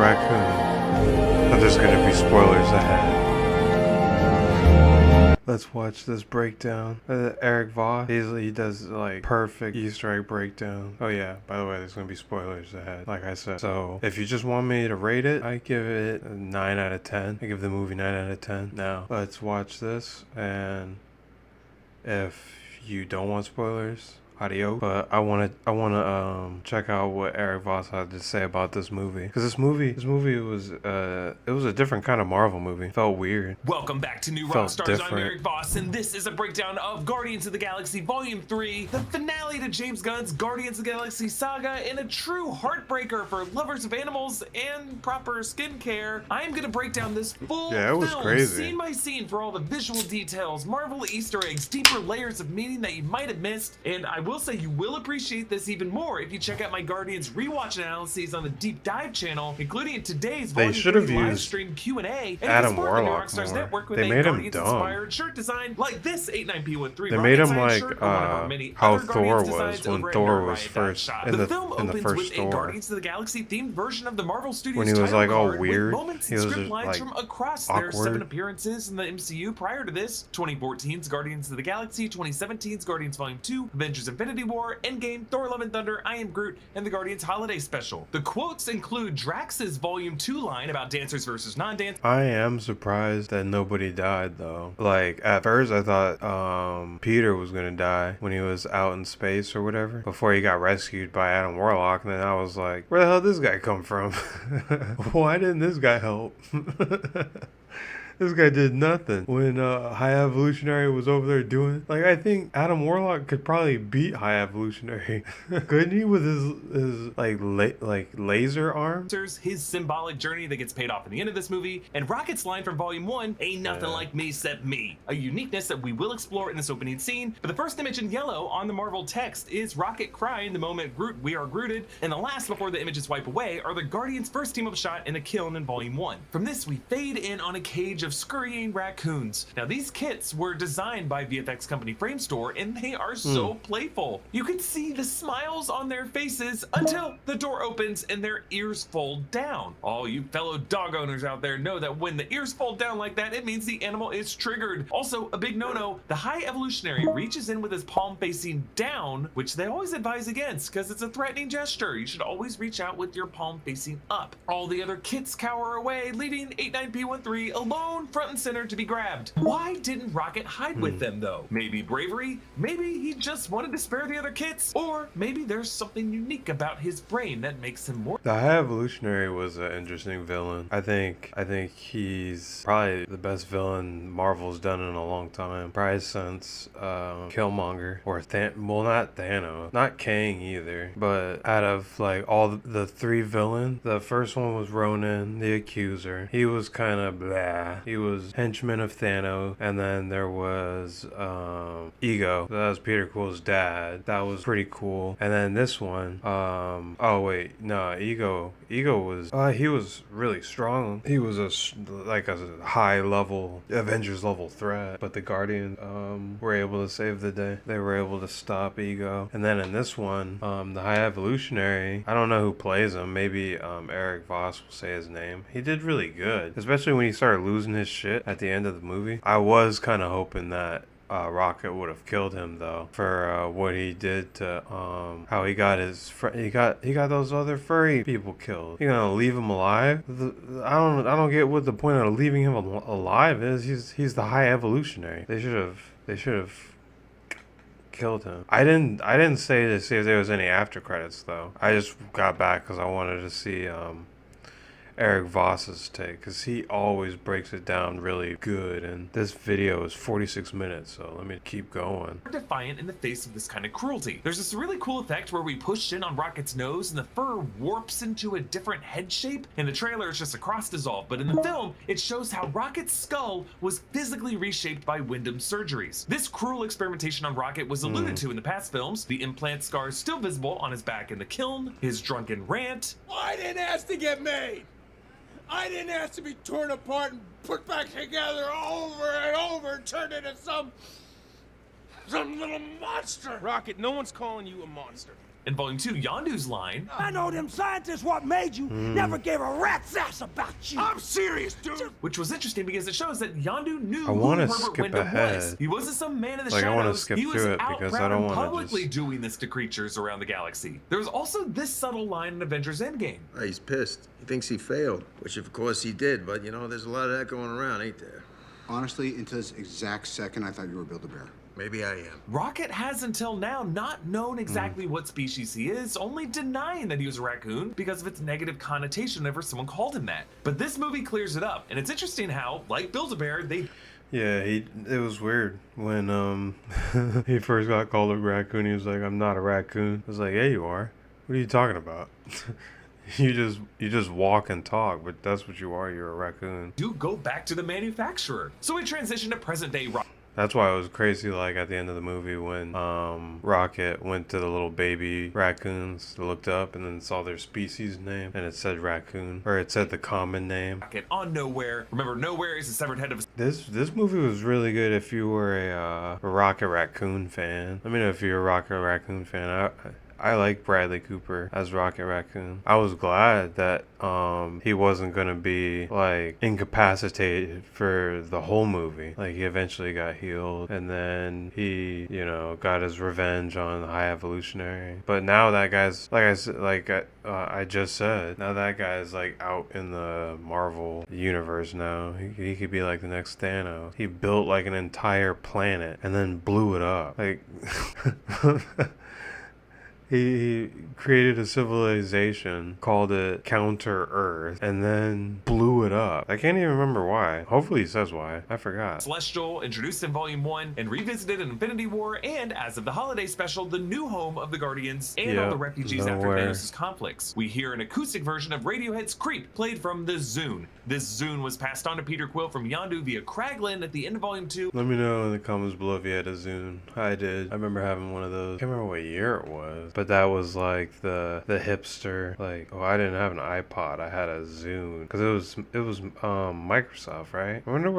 raccoon. But there's gonna be spoilers ahead. Let's watch this breakdown. Eric Voss, he does like perfect Easter egg breakdown. Oh yeah, by the way, there's gonna be spoilers ahead, like I said. So if you just want me to rate it, I give it a 9 out of 10. I give the movie 9 out of 10. Now, let's watch this, and if you don't want spoilers, audio, but I wanna check out what Eric Voss had to say about this movie, because this movie was it was a different kind of Marvel movie. It felt weird. Welcome back to New Rockstars. I'm Eric Voss, and this is a breakdown of Guardians of the Galaxy Volume 3, the finale to James Gunn's Guardians of the Galaxy saga, and a true heartbreaker for lovers of animals and proper skincare. I am gonna break down this full it was film, crazy, scene by scene, for all the visual details, Marvel Easter eggs, deeper layers of meaning that you might have missed, and I will say you will appreciate this even more if you check out my Guardians rewatch analyses on the Deep Dive channel, including today's Volume 3 live stream Q&A, and Adam support the New Rockstars more. Network with They a made him Guardians-inspired shirt design like this 89P13 They made him like how Thor was when Thor was first in the first Thor. A Guardians of the Galaxy themed version of the Marvel Studios when he was like all card weird. with moments and script lines from across their 7 appearances in the MCU prior to this: 2014's Guardians of the Galaxy, 2017's Guardians Volume 2, Avengers Infinity War, Endgame, Thor Love and Thunder, I Am Groot, and the Guardians Holiday Special. The quotes include Drax's Volume 2 line about dancers versus non-dancers. I am surprised that nobody died though. Like at first I thought Peter was gonna die when he was out in space or whatever, before he got rescued by Adam Warlock, and then I was like, where the hell did this guy come from? Why didn't this guy help? This guy did nothing when High Evolutionary was over there doing. Like, I think Adam Warlock could probably beat High Evolutionary, couldn't he, with his like laser arm? His symbolic journey that gets paid off in the end of this movie, and Rocket's line from Volume 1, "Ain't nothing like me except me," a uniqueness that we will explore in this opening scene. But the first image in yellow on the Marvel text is Rocket crying the moment Groot, "We are Grooted," and the last before the images wipe away are the Guardians' first team-up shot in a kiln in Volume 1. From this, we fade in on a cage of scurrying raccoons. Now, these kits were designed by VFX company Framestore, and they are so playful. You can see the smiles on their faces until the door opens and their ears fold down. All you fellow dog owners out there know that when the ears fold down like that, it means the animal is triggered. Also, a big no-no, the High Evolutionary reaches in with his palm facing down, which they always advise against because it's a threatening gesture. You should always reach out with your palm facing up. All the other kits cower away, leaving 89P13 alone, front and center, to be grabbed. Why didn't Rocket hide with them though? Maybe bravery? Maybe he just wanted to spare the other kits? Or maybe there's something unique about his brain that makes him more. The High Evolutionary was an interesting villain. I think he's probably the best villain Marvel's done in a long time. Probably since Killmonger, or not Thanos, not Kang either. But out of like all the 3 villains, the first one was Ronan, the Accuser. He was kind of blah. He was henchman of Thanos, and then there was Ego. That was Peter Quill's dad. That was pretty cool. And then this one, oh wait, no, Ego was he was really strong. He was a high level Avengers level threat, but the Guardians were able to save the day. They were able to stop Ego. And then in this one, the High Evolutionary, I don't know who plays him. Maybe Eric Voss will say his name. He did really good, especially when he started losing his shit at the end of the movie. I was kind of hoping that Rocket would have killed him though, for what he did to how he got his he got those other furry people killed. You gonna leave him alive? I don't get what the point of leaving him alive is. He's the High Evolutionary. They should have killed him. I didn't say to see if there was any after credits though. I just got back because I wanted to see Eric Voss's take, because he always breaks it down really good, and this video is 46 minutes, so let me keep going. Defiant in the face of this kind of cruelty. There's this really cool effect where we push in on Rocket's nose and the fur warps into a different head shape. In the trailer, it's just a cross dissolve, but in the film, it shows how Rocket's skull was physically reshaped by Wyndham's surgeries. This cruel experimentation on Rocket was alluded to in the past films, the implant scars still visible on his back in the kiln, his drunken rant. I didn't ask to get made! I didn't ask to be torn apart and put back together over and over and turned into some little monster. Rocket, no one's calling you a monster. In Volume 2, Yondu's line, I know them scientists what made you never gave a rat's ass about you. I'm serious, dude. which was interesting because it shows that Yondu knew I who wanna Herbert skip Wyndham ahead. was. He wasn't some man in the Like, I wanna shadows. skip He was through it out because I proud don't and wanna publicly just- doing this to creatures around the galaxy. There was also this subtle line in Avengers Endgame. He's pissed. He thinks he failed, which of course he did, but you know, there's a lot of that going around, ain't there? Honestly, until this exact second, I thought you were Build-A-Bear. Maybe I am. Rocket has until now not known exactly what species he is, only denying that he was a raccoon because of its negative connotation whenever someone called him that. But this movie clears it up, and it's interesting how, like Build-A-Bear, they Yeah, it was weird when he first got called a raccoon. He was like, "I'm not a raccoon." I was like, "Yeah, you are. What are you talking about?" You just walk and talk, but that's what you are. You're a raccoon. do go back to the manufacturer. So we transition to present day Rocket. That's why it was crazy, like, at the end of the movie when Rocket went to the little baby raccoons, looked up, and then saw their species name, and it said raccoon, or it said the common name. On Nowhere. Remember, Nowhere is the severed head of a This movie was really good if you were a Rocket Raccoon fan. Let me know if you're a Rocket Raccoon fan. I like Bradley Cooper as Rocket Raccoon. I was glad that he wasn't gonna be like incapacitated for the whole movie. Like, he eventually got healed, and then he, you know, got his revenge on the High Evolutionary. But now that guy's I just said, now that guy's like out in the Marvel universe now. He could be like the next Thanos. He built like an entire planet and then blew it up. Like. He created a civilization, called it Counter Earth, and then blew it up. I can't even remember why. Hopefully he says why. I forgot. Celestial, introduced in Volume 1 and revisited in Infinity War, and as of the holiday special, the new home of the Guardians and all the refugees after Nowhere. Thanos' conflicts. We hear an acoustic version of Radiohead's Creep, played from the Zune. This Zune was passed on to Peter Quill from Yondu via Kraglin at the end of Volume 2. Let me know in the comments below if you had a Zune. I did. I remember having one of those. I can't remember what year it was, but that was like the hipster, like, oh, I didn't have an iPod, I had a Zune, because it was Microsoft, right? I wonder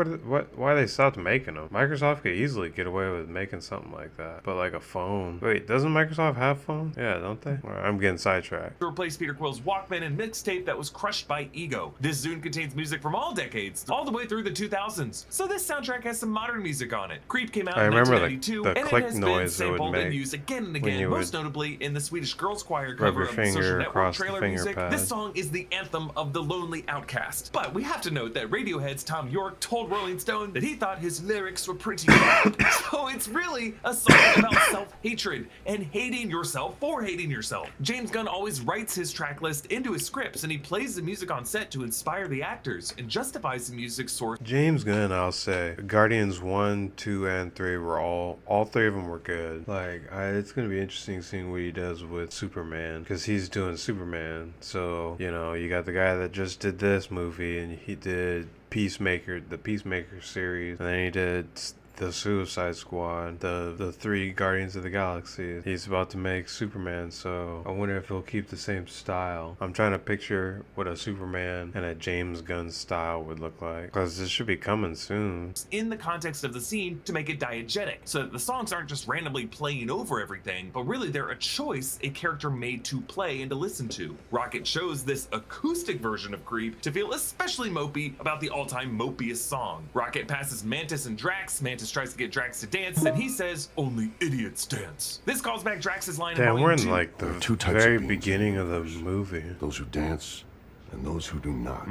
why they stopped making them. Microsoft could easily get away with making something like that, but like a phone. Wait, doesn't Microsoft have phones? Yeah, don't they? Well, I'm getting sidetracked. To replace Peter Quill's Walkman and mixtape that was crushed by ego. This Zune contains music from all decades, all the way through the 2000s. So this soundtrack has some modern music on it. Creep came out I in remember 1992, the and it click has been noise it would sampled and make used again and when again, you most would notably in the Swedish Girls Choir rub cover your of the finger Social Network across the trailer finger music. pad. This song is the anthem of the lonely outcast. But we have to note that Radiohead's Tom York told Rolling Stone that he thought his lyrics were pretty good. So it's really a song about self-hatred and hating yourself for hating yourself. James Gunn always writes his track list into his scripts, and he plays the music on set to inspire the actors and justifies the music source. James Gunn, I'll say, Guardians 1, 2, and 3 were all three of them were good. Like, it's gonna be interesting seeing what he does with Superman, because he's doing Superman. So, you know, you got the guy that just did this movie, and he did Peacemaker, the Peacemaker series, and then he did the Suicide Squad, the three Guardians of the Galaxy. He's about to make Superman, so I wonder if he'll keep the same style. I'm trying to picture what a Superman and a James Gunn style would look like, because this should be coming soon. In the context of the scene to make it diegetic, so that the songs aren't just randomly playing over everything, but really they're a choice a character made to play and to listen to. Rocket chose this acoustic version of Creep to feel especially mopey about the all-time mopiest song. Rocket passes Mantis and Drax. Mantis tries to get Drax to dance, and he says, "Only idiots dance." This calls back Drax's line in Damn, we're Volume in 2. like the Two types very of beings beginning in of the universe. movie. Those who dance and those who do not.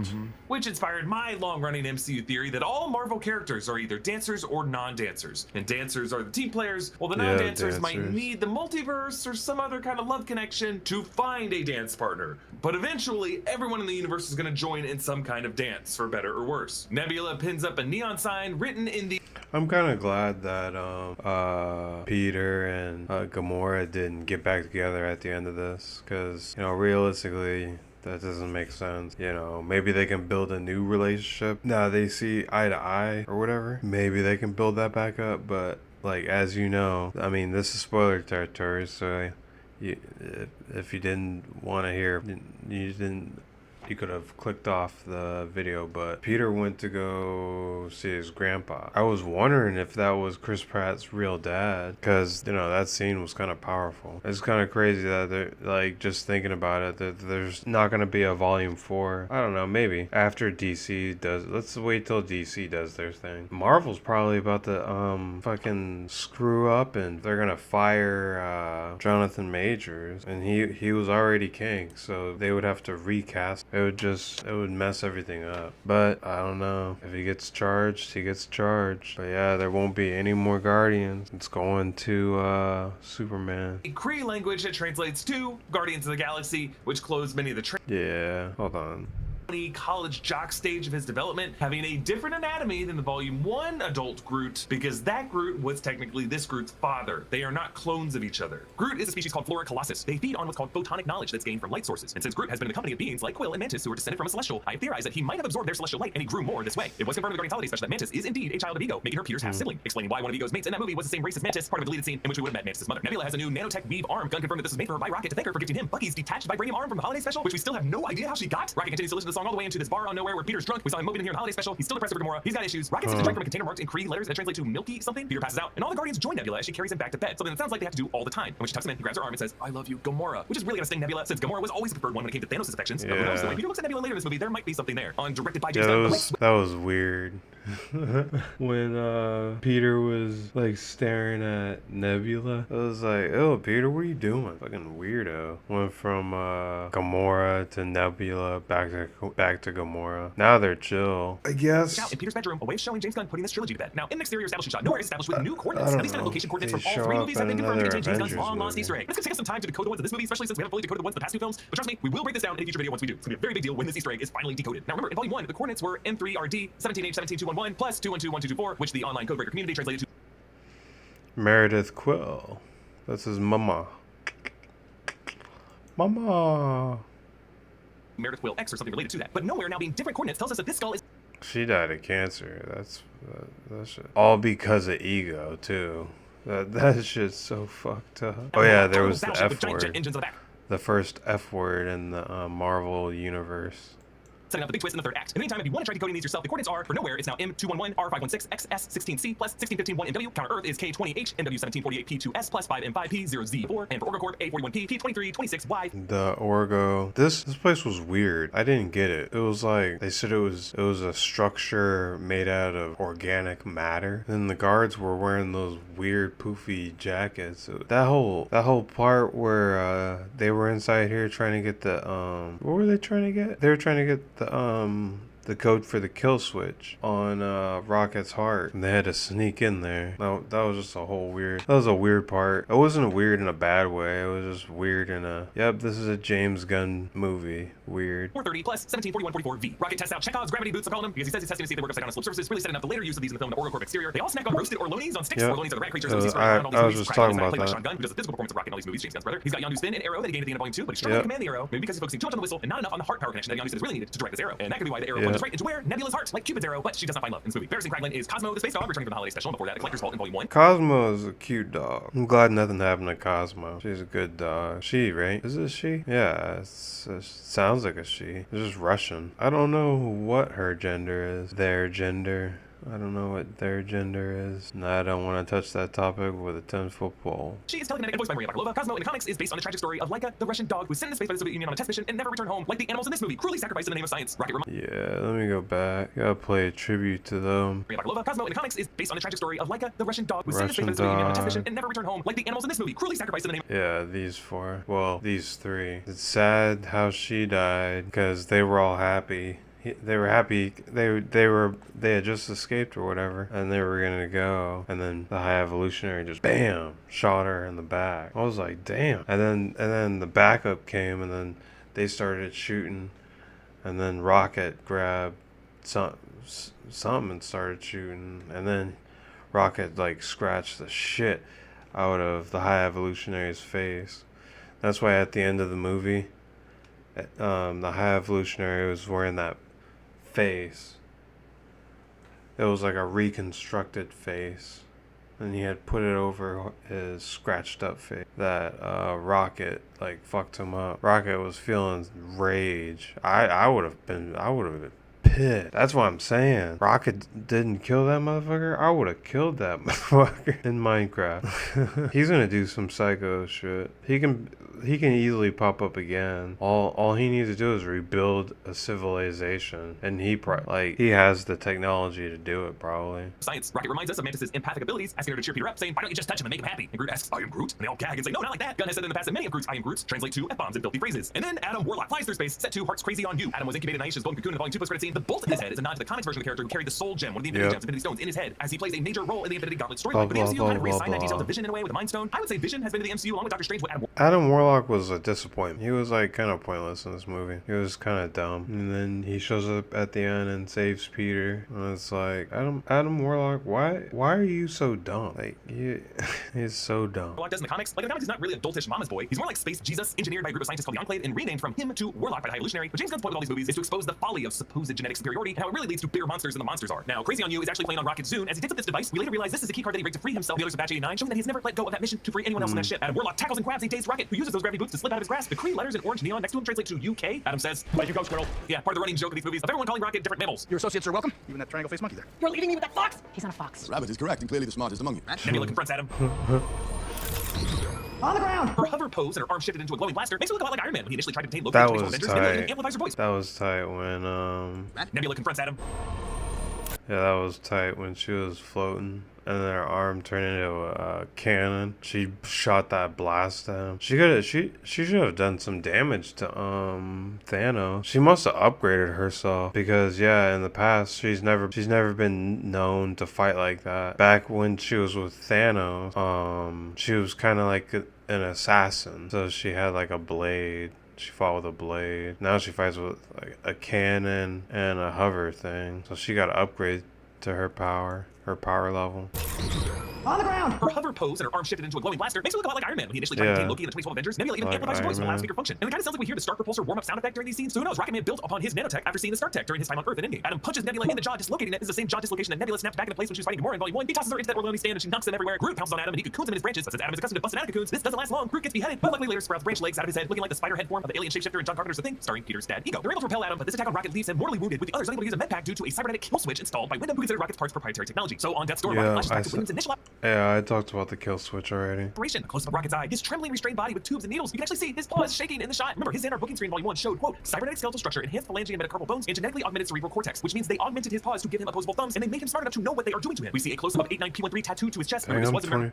Which inspired my long-running MCU theory that all Marvel characters are either dancers or non-dancers. And dancers are the team players, while the Yeah, non-dancers might dancers. need the multiverse or some other kind of love connection to find a dance partner. But eventually, everyone in the universe is going to join in some kind of dance, for better or worse. Nebula pins up a neon sign written in the I'm kind of glad that Peter and Gamora didn't get back together at the end of this, because, you know, realistically, that doesn't make sense. You know, maybe they can build a new relationship. Now they see eye to eye or whatever. Maybe they can build that back up, but like, as you know, I mean, this is spoiler territory, so if you didn't want to hear, you didn't you could have clicked off the video, but Peter went to go see his grandpa. I was wondering if that was Chris Pratt's real dad, because, you know, that scene was kind of powerful. It's kind of crazy that they're, like, just thinking about it, that there's not going to be a volume 4. I don't know, maybe. After DC does, let's wait till DC does their thing. Marvel's probably about to, fucking screw up, and they're going to fire, Jonathan Majors, and he was already King, so they would have to recast. It would mess everything up. But I don't know. If he gets charged, he gets charged. But yeah, there won't be any more Guardians. It's going to Superman. A Cree language that translates to Guardians of the Galaxy, which closed many of the Yeah, hold on. college jock stage of his development, having a different anatomy than the Volume 1 adult Groot, because that Groot was technically this Groot's father. They are not clones of each other. Groot is a species called Flora Colossus. They feed on what's called photonic knowledge that's gained from light sources. And since Groot has been in the company of beings like Quill and Mantis who are descended from a celestial, I have theorized that he might have absorbed their celestial light and he grew more this way. It was confirmed in the Guardians Holiday special that Mantis is indeed a child of Ego, making her Peter's half-sibling, explaining why one of Ego's mates in that movie was the same race as Mantis, part of a deleted scene in which we would have met Mantis' mother. Nebula has a new nanotech weave arm. Gunn confirmed that this was made for her by Rocket to thank her for gifting him Bucky's detached vibranium arm from the holiday special, which we still have no idea how she got. Rocket continues to listen to the song all the way into this bar on Nowhere where Peter's drunk. We saw him moving in here in the holiday special. He's still depressed over Gamora. He's got issues. Rocket sits a drink from a container marked in Kree letters that translate to milky something. Peter passes out, and all the Guardians join Nebula as she carries him back to bed. Something that sounds like they have to do all the time. And when she tucks him in, he grabs her arm and says, "I love you, Gamora," which is really gonna sting Nebula, since Gamora was always the preferred one when it came to Thanos' affections. But who knows? The way Peter looks at Nebula later in this movie, there might be something there. On directed by James Gunn. That was weird. When Peter was like staring at Nebula, I was like, "Oh, Peter, what are you doing?" Fucking weirdo. Went from Gamora to Nebula, back to Gamora. Now they're chill, I guess. Now in Peter's bedroom, a way of showing James Gunn putting this trilogy to bed. Now in the exterior establishing shot, Nowhere is established with new coordinates. Now these kind of location coordinates They from all three show movies up have been in confirmed to another contain James Gunn's Avengers long lost movie. Easter egg. It's gonna take us some time to decode the ones in this movie, especially since we haven't fully decoded the ones in the past two films. But trust me, we will break this down in a future video once we do. It's gonna be a very big deal when this Easter egg is finally decoded. Now remember, in Volume 1, the coordinates were M3RD 17H17211 plus 2121224, which the online codebreaker community translated to Meredith Quill. That's his mama. Mama. Meredith Quill X or something related to that. But Nowhere now being different coordinates tells us that this skull is She died of cancer. That's shit. All because of ego too. That shit's so fucked up. Oh yeah, there was the F giant jet word. engines on the back. The first F word in the Marvel universe. Setting up the big twist in the third act. In the meantime, if you want to try decoding these yourself, the coordinates are for Nowhere, it's now M211, R516, XS16C plus 1615 1MW. Counter Earth is K20H, MW1748, P2S plus 5M5, P0Z4, and for Orgocorp, A41P, P2326Y. The Orgo. This place was weird. I didn't get it. It was like they said it was a structure made out of organic matter. Then the guards were wearing those weird poofy jackets. That whole part where they were inside here trying to get the what were they trying to get? They were trying to get the code for the kill switch on Rocket's heart, and they had to sneak in there. That was just a whole weird. That was a weird part. It wasn't weird in a bad way. It was just weird in a. Yep, this is a James Gunn movie. Weird. 430 plus 174144V. Rocket tests out Chekhov's gravity boots, I call them, because he says he's testing to see if they work upside down on slip surfaces, really setting up the later use of these in the film, the Orgocorp exterior. They all snack on roasted Orlonis on sticks. Yep. Orlonis are the rat creatures of these I was movies. just talking about Played by that. Sean Gunn, who does the physical performance of Rocket in all these movies, James Gunn's brother. He's got Yondu's fin and arrow that he gained at the end of Volume 2, but he's struggling to command the arrow, maybe because he's focusing too much on the whistle and not enough on the heart power connection that Yondu said is really needed to direct this arrow. And that could be why the arrow plunges right into where Nebula's heart, like Cupid's arrow, but she does not find love in this movie. Barristan Kraglin is Cosmo, the space dog, returning from the holiday special, and before that, the Collector's Vault in Volume 1. Cosmo is a cute dog. I'm glad nothing happened to Cosmo. She's a good dog. She, right? Is it she? Yeah, it sounds like a she. It's just Russian. I don't know what her gender is. Their gender. I don't know what their gender is. And I don't want to touch that topic with a 10-foot pole. She is telekinetic and voiced by Maria Bakalova. Cosmo in the comics is based on the tragic story of Laika, the Russian dog, who was sent into space by the Soviet Union on a test mission and never returned home, like the animals in this movie, cruelly sacrificed in the name of science. Rocket Yeah, let me go back. Gotta play a tribute to them. Maria Bakalova. Cosmo in the comics is based on the tragic story of Laika, the Russian dog, who was sent into space by the Soviet Union on a test mission and never returned home, like the animals in this movie, cruelly sacrificed in the name of Yeah, these four. Well, these three. It's sad how she died because they were all happy. They were happy. They had just escaped or whatever, and they were gonna go. And then the High Evolutionary just bam shot her in the back. I was like, damn. And then the backup came, and then they started shooting, and then Rocket grabbed something and started shooting, and then Rocket like scratched the shit out of the High Evolutionary's face. That's why at the end of the movie, the High Evolutionary was wearing that face. It was like a reconstructed face. and he had put it over his scratched up face, that Rocket like fucked him up. Rocket was feeling rage. I would have been pissed. That's what I'm saying. Rocket didn't kill that motherfucker. I would have killed that motherfucker in Minecraft. He's gonna do some psycho shit. He can easily pop up again. All he needs to do is rebuild a civilization, and he has the technology to do it probably. Science. Rocket reminds us of Mantis's empathic abilities, asking her to cheer Peter up, saying, "Why don't you just touch him and make him happy?" And Groot asks, "I am Groot," and they all gag and say, "No, not like that." Gunn has said in the past that many of Groot's "I am Groots" translate to F-bombs and filthy phrases. And then Adam Warlock flies through space, set to Hearts Crazy on You. Adam was incubated in Aisha's golden cocoon in the Volume 2 post-credit scene. The bolt in his head is a nod to the comics version of the character who carried the Soul Gem, one of the Infinity Gems, Infinity Stones, in his head, as he plays a major role in the Infinity Gauntlet storyline. But the MCU kind of reassigned that detail to Vision in a way with the Mind Stone. I would say Vision has been to the MCU along with Doctor Strange. Adam Warlock was a disappointment. He was like kind of pointless in this movie. He was kind of dumb, and then he shows up at the end and saves Peter, and it's like, Adam Warlock, why are you so dumb? Like he's so dumb. Warlock does in the comics. Like in the comics, he's not really a doltish mama's boy. He's more like space Jesus, engineered by a group of scientists called the Enclave and renamed from him to Warlock by the High Evolutionary. But James Gunn's point with all these movies is to expose the folly of supposed genetic superiority and how it really leads to bigger monsters than the monsters are. Now, Crazy on You is actually playing on Rocket Zune. As he digs up this device, we later realize this is a key card that he rigged to free himself and the others of Batch 89, showing that he's never let go of that mission to free anyone else on that ship. Adam Warlock tackles and grabs a dazed Rocket, who uses those gravity boots to slip out of his grasp. The Kree letters in orange neon next to him translate to UK. Adam says, "Like you go, Squirrel." Yeah, part of the running joke of these movies of everyone calling Rocket different mammals. Your associates are welcome, even that triangle-faced monkey there. You're leaving me with that fox? He's not a fox. Rabbit is correct and clearly the smartest among you. Nebula confronts Adam. On the ground! Her hover pose and her arm shifted into a glowing blaster makes her look a lot like Iron Man when he initially tried to contain Loki. That to was Avengers. Nebula tight. amplifies her voice. That was tight when Nebula confronts Adam. yeah, that was tight when she was floating and then her arm turned into a cannon. She shot that blast at him. She should have done some damage to Thanos. She must have upgraded herself, because yeah, in the past she's never been known to fight like that. Back when she was with Thanos, she was kind of like an assassin, so she had like a blade. She fought with a blade. Now she fights with like a cannon and a hover thing. So she got to upgrade to her power level. On the ground! Her hover pose and her arm shifted into a glowing blaster makes her look a lot like Iron Man when he initially tried to contain Loki in the 2012 Avengers. Nebula even Like amplifies her voice with a Iron Man. loudspeaker function. And it kind of sounds like we hear the Stark Propulsor warm-up sound effect during these scenes. So who knows? Rocket may have built upon his nanotech after seeing the Stark tech during his time on Earth in Endgame. Adam punches Nebula in the jaw, dislocating it. This is the same jaw dislocation that Nebula snapped back into place when she was fighting Gamora in Volume 1. He tosses her into that Orloni stand and she knocks them everywhere. Groot pounces on Adam and he cocoons him in his branches. But since Adam is accustomed to busting out of cocoons, this doesn't last long. Groot gets beheaded, but luckily later sprouts branch legs out of his head, looking like the spider head form of the alien shapeshifter in John Carpenter's The Thing, starring Peter's dad, Ego. They're able to repel Adam, but this attack on Rocket leaves him mortally wounded, with the others unable to use a med pack due to a cybernetic kill switch installed by Wyndham, who considered Rocket's parts proprietary technology. So on Death's Door, Rocket flashes back to Wyndham's initial Yeah, I talked about the kill switch already. operation. A close-up of Rocket's eye, his trembling, restrained body with tubes and needles. You can actually see his paws shaking in the shot. Remember, his Xandar booking screen Volume 1 showed, quote, cybernetic skeletal structure, enhanced phalange and metacarpal bones, and genetically augmented cerebral cortex, which means they augmented his paws to give him opposable thumbs, and they made him smart enough to know what they are doing to him. We see a close-up of 89P13 tattooed to his chest. Remember,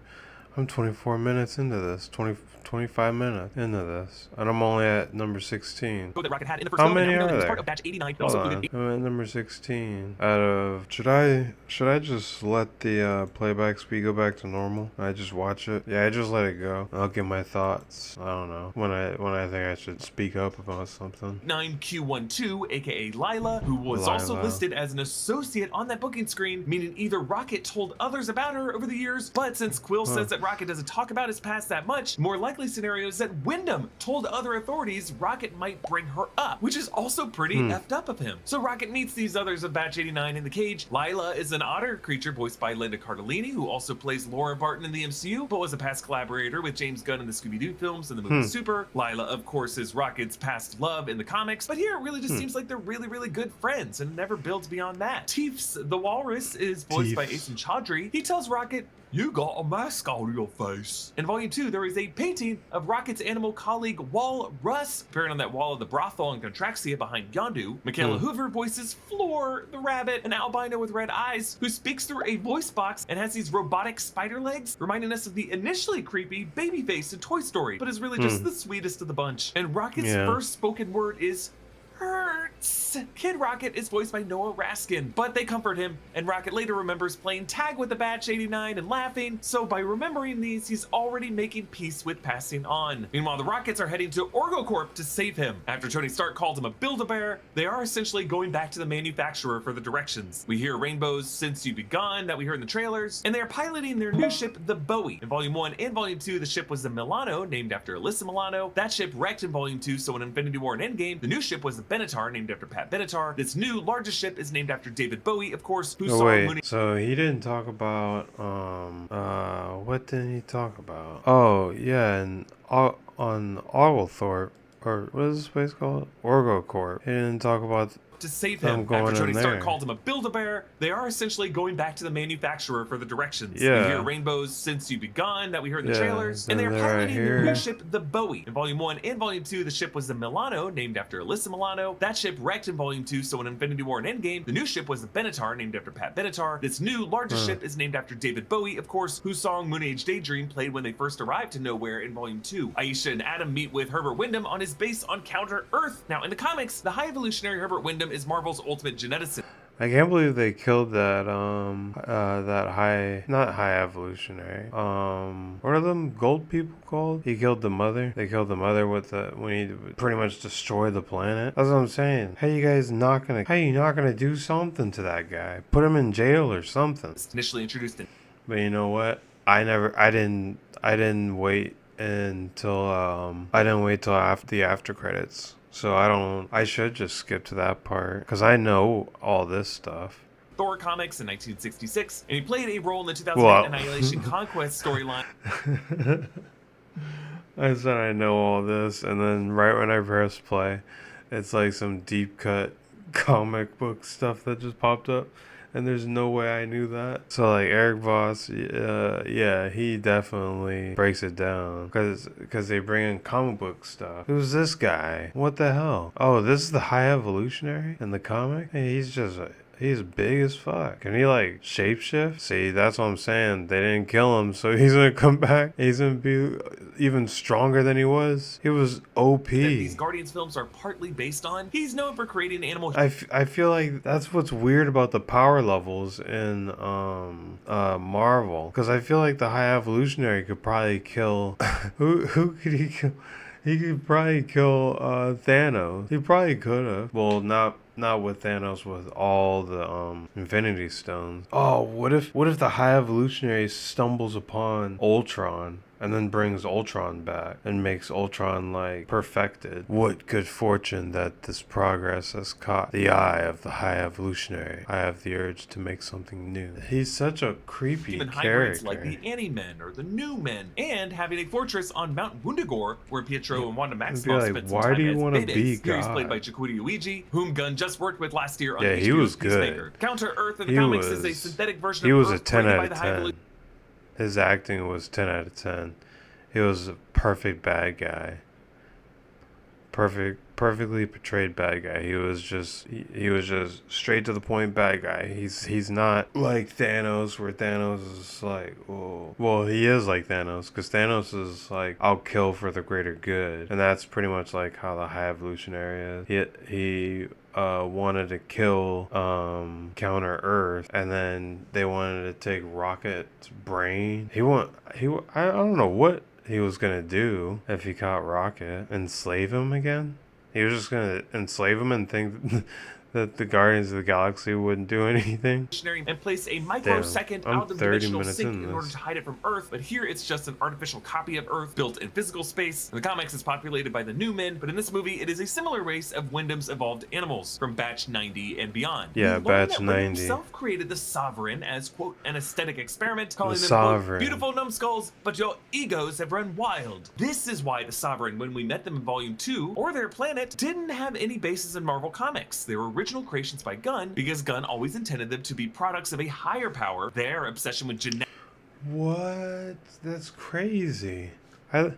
I'm 24 minutes into this. 25 minutes into this. And I'm only at number 16. that Rocket had in the first How film, many and are was there? part of Batch 89. Hold on. I'm at number 16. Out of... Should I just let the playback speed go back to normal? I just watch it? Yeah, I just let it go. I'll give my thoughts. I don't know. When I think I should speak up about something. 9Q12, aka Lila, who was also listed as an associate on that booking screen, meaning either Rocket told others about her over the years, but since Quill says that Rocket doesn't talk about his past that much, more likely scenario is that Wyndham told other authorities Rocket might bring her up, which is also pretty effed up of him. So Rocket meets these others of Batch 89 in the cage. Lila is an otter creature voiced by Linda Cardellini, who also plays Laura Barton in the MCU, but was a past collaborator with James Gunn in the Scooby-Doo films and the movie Super. Lila, of course, is Rocket's past love in the comics, but here it really just seems like they're really, really good friends and never builds beyond that. Teefs the Walrus is voiced by Asen Chaudhry. He tells Rocket, "You got a mask on your face." In Volume 2, there is a painting of Rocket's animal colleague Walrus appearing on that wall of the brothel in Contraxia behind Yondu. Michaela Hoover voices Floor the rabbit, an albino with red eyes, who speaks through a voice box and has these robotic spider legs, reminding us of the initially creepy Babyface in Toy Story, but is really just the sweetest of the bunch. And Rocket's first spoken word is hurts. Kid Rocket is voiced by Noah Raskin, but they comfort him, and Rocket later remembers playing tag with the Batch 89 and laughing, so by remembering these, he's already making peace with passing on. Meanwhile, the Rockets are heading to OrgoCorp to save him. After Tony Stark calls him a Build-A-Bear, they are essentially going back to the manufacturer for the directions. We hear Rainbows Since You Begun that we hear in the trailers, and they are piloting their new ship, the Bowie. In Volume 1 and Volume 2, the ship was the Milano, named after Alyssa Milano. That ship wrecked in Volume 2, so in Infinity War and Endgame, the new ship was the Benatar, named after Pat Benatar. This new largest ship is named after David Bowie, of course, who Oh saw wait, Moon so he didn't talk about what didn't he talk about? Oh yeah, and on Oglethorpe, or what is this place called? Orgocorp. He didn't talk about to save them him. going After Tony in Stark there. called him a Build-A-Bear, they are essentially going back to the manufacturer for the directions. Yeah. We hear rainbows since you've begun that we heard in the Yeah, trailers, and then they are they're right piloting the here. new ship, the Bowie. In Volume 1 and Volume 2, the ship was the Milano, named after Alyssa Milano. That ship wrecked in Volume 2, so in Infinity War and Endgame, the new ship was the Benatar, named after Pat Benatar. This new largest ship is named after David Bowie, of course, whose song Moon Age Daydream played when they first arrived to Nowhere in Volume 2. Aisha and Adam meet with Herbert Wyndham on his base on Counter Earth. Now, in the comics, the High Evolutionary Herbert Wyndham is Marvel's ultimate geneticist. I can't believe they killed that not high evolutionary. What are them gold people called? He killed the mother. They killed the mother when he pretty much destroyed the planet. That's what I'm saying. How you not gonna do something to that guy? Put him in jail or something. Initially introduced in But you know what? I didn't wait until after the after credits. So I should just skip to that part because I know all this stuff. Thor comics in 1966, and he played a role in the 2008 Well. Annihilation Conquest storyline. I said I know all this, and then right when I press play, it's like some deep cut comic book stuff that just popped up. And there's no way I knew that. So like Eric Voss, yeah, he definitely breaks it down because they bring in comic book stuff. Who's this guy? What the hell? Oh, this is the High Evolutionary in the comic. Hey, he's big as fuck. Can he like shapeshift? See, that's what I'm saying. They didn't kill him, so he's gonna come back. He's gonna be even stronger than he was. He was OP. That these Guardians films are partly based on. He's known for creating animal. I feel like that's what's weird about the power levels in Marvel, because I feel like the High Evolutionary could probably kill who could he kill? He could probably kill Thanos. He probably could have. Well, not with Thanos with all the Infinity Stones. Oh, what if the High Evolutionary stumbles upon Ultron and then brings Ultron back and makes Ultron like perfected? What good fortune that this progress has caught the eye of the High Evolutionary. I have the urge to make something new. He's such a creepy Even character. hybrids like the Anti-Men or the New Men, and having a fortress on Mount Wundagore where Pietro and Wanda Maximoff like, spent some why time do you as wanna Beta-X. be Here he's God? played by Chakotay Uiji, whom Gunn just worked with last year on Yeah, he HBO's was good. Peacemaker. Counter Earth in the He comics is a was- synthetic version He of was Earth a 10 created out by of the High 10. His acting was 10 out of 10. He was a perfect bad guy. Perfectly portrayed bad guy. He was just straight to the point bad guy. He's not like Thanos, where Thanos is like, oh, well, he is like Thanos, because Thanos is like, I'll kill for the greater good, and that's pretty much like how the High Evolutionary is. He wanted to kill Counter Earth, and then they wanted to take Rocket's brain. I don't know what he was gonna do if he caught Rocket. Enslave him again? He was just gonna enslave him and think that the Guardians of the Galaxy wouldn't do anything? and place a microsecond I'm out of 30 dimensional minutes sink in in order this. to hide it from Earth, but here it's just an artificial copy of Earth built in physical space. In the comics, it's populated by the New Men, but in this movie, it is a similar race of Wyndham's evolved animals from Batch 90 and beyond. Yeah, We learn Batch that Wyndham 90. himself created the Sovereign as, quote, an aesthetic experiment, calling them, Sovereign. quote, beautiful numbskulls, but your egos have run wild. This is why the Sovereign, when we met them in Volume 2, or their planet, didn't have any basis in Marvel Comics. They were original creations by Gunn, because Gunn always intended them to be products of a higher power. Their obsession with genetic What? That's crazy. I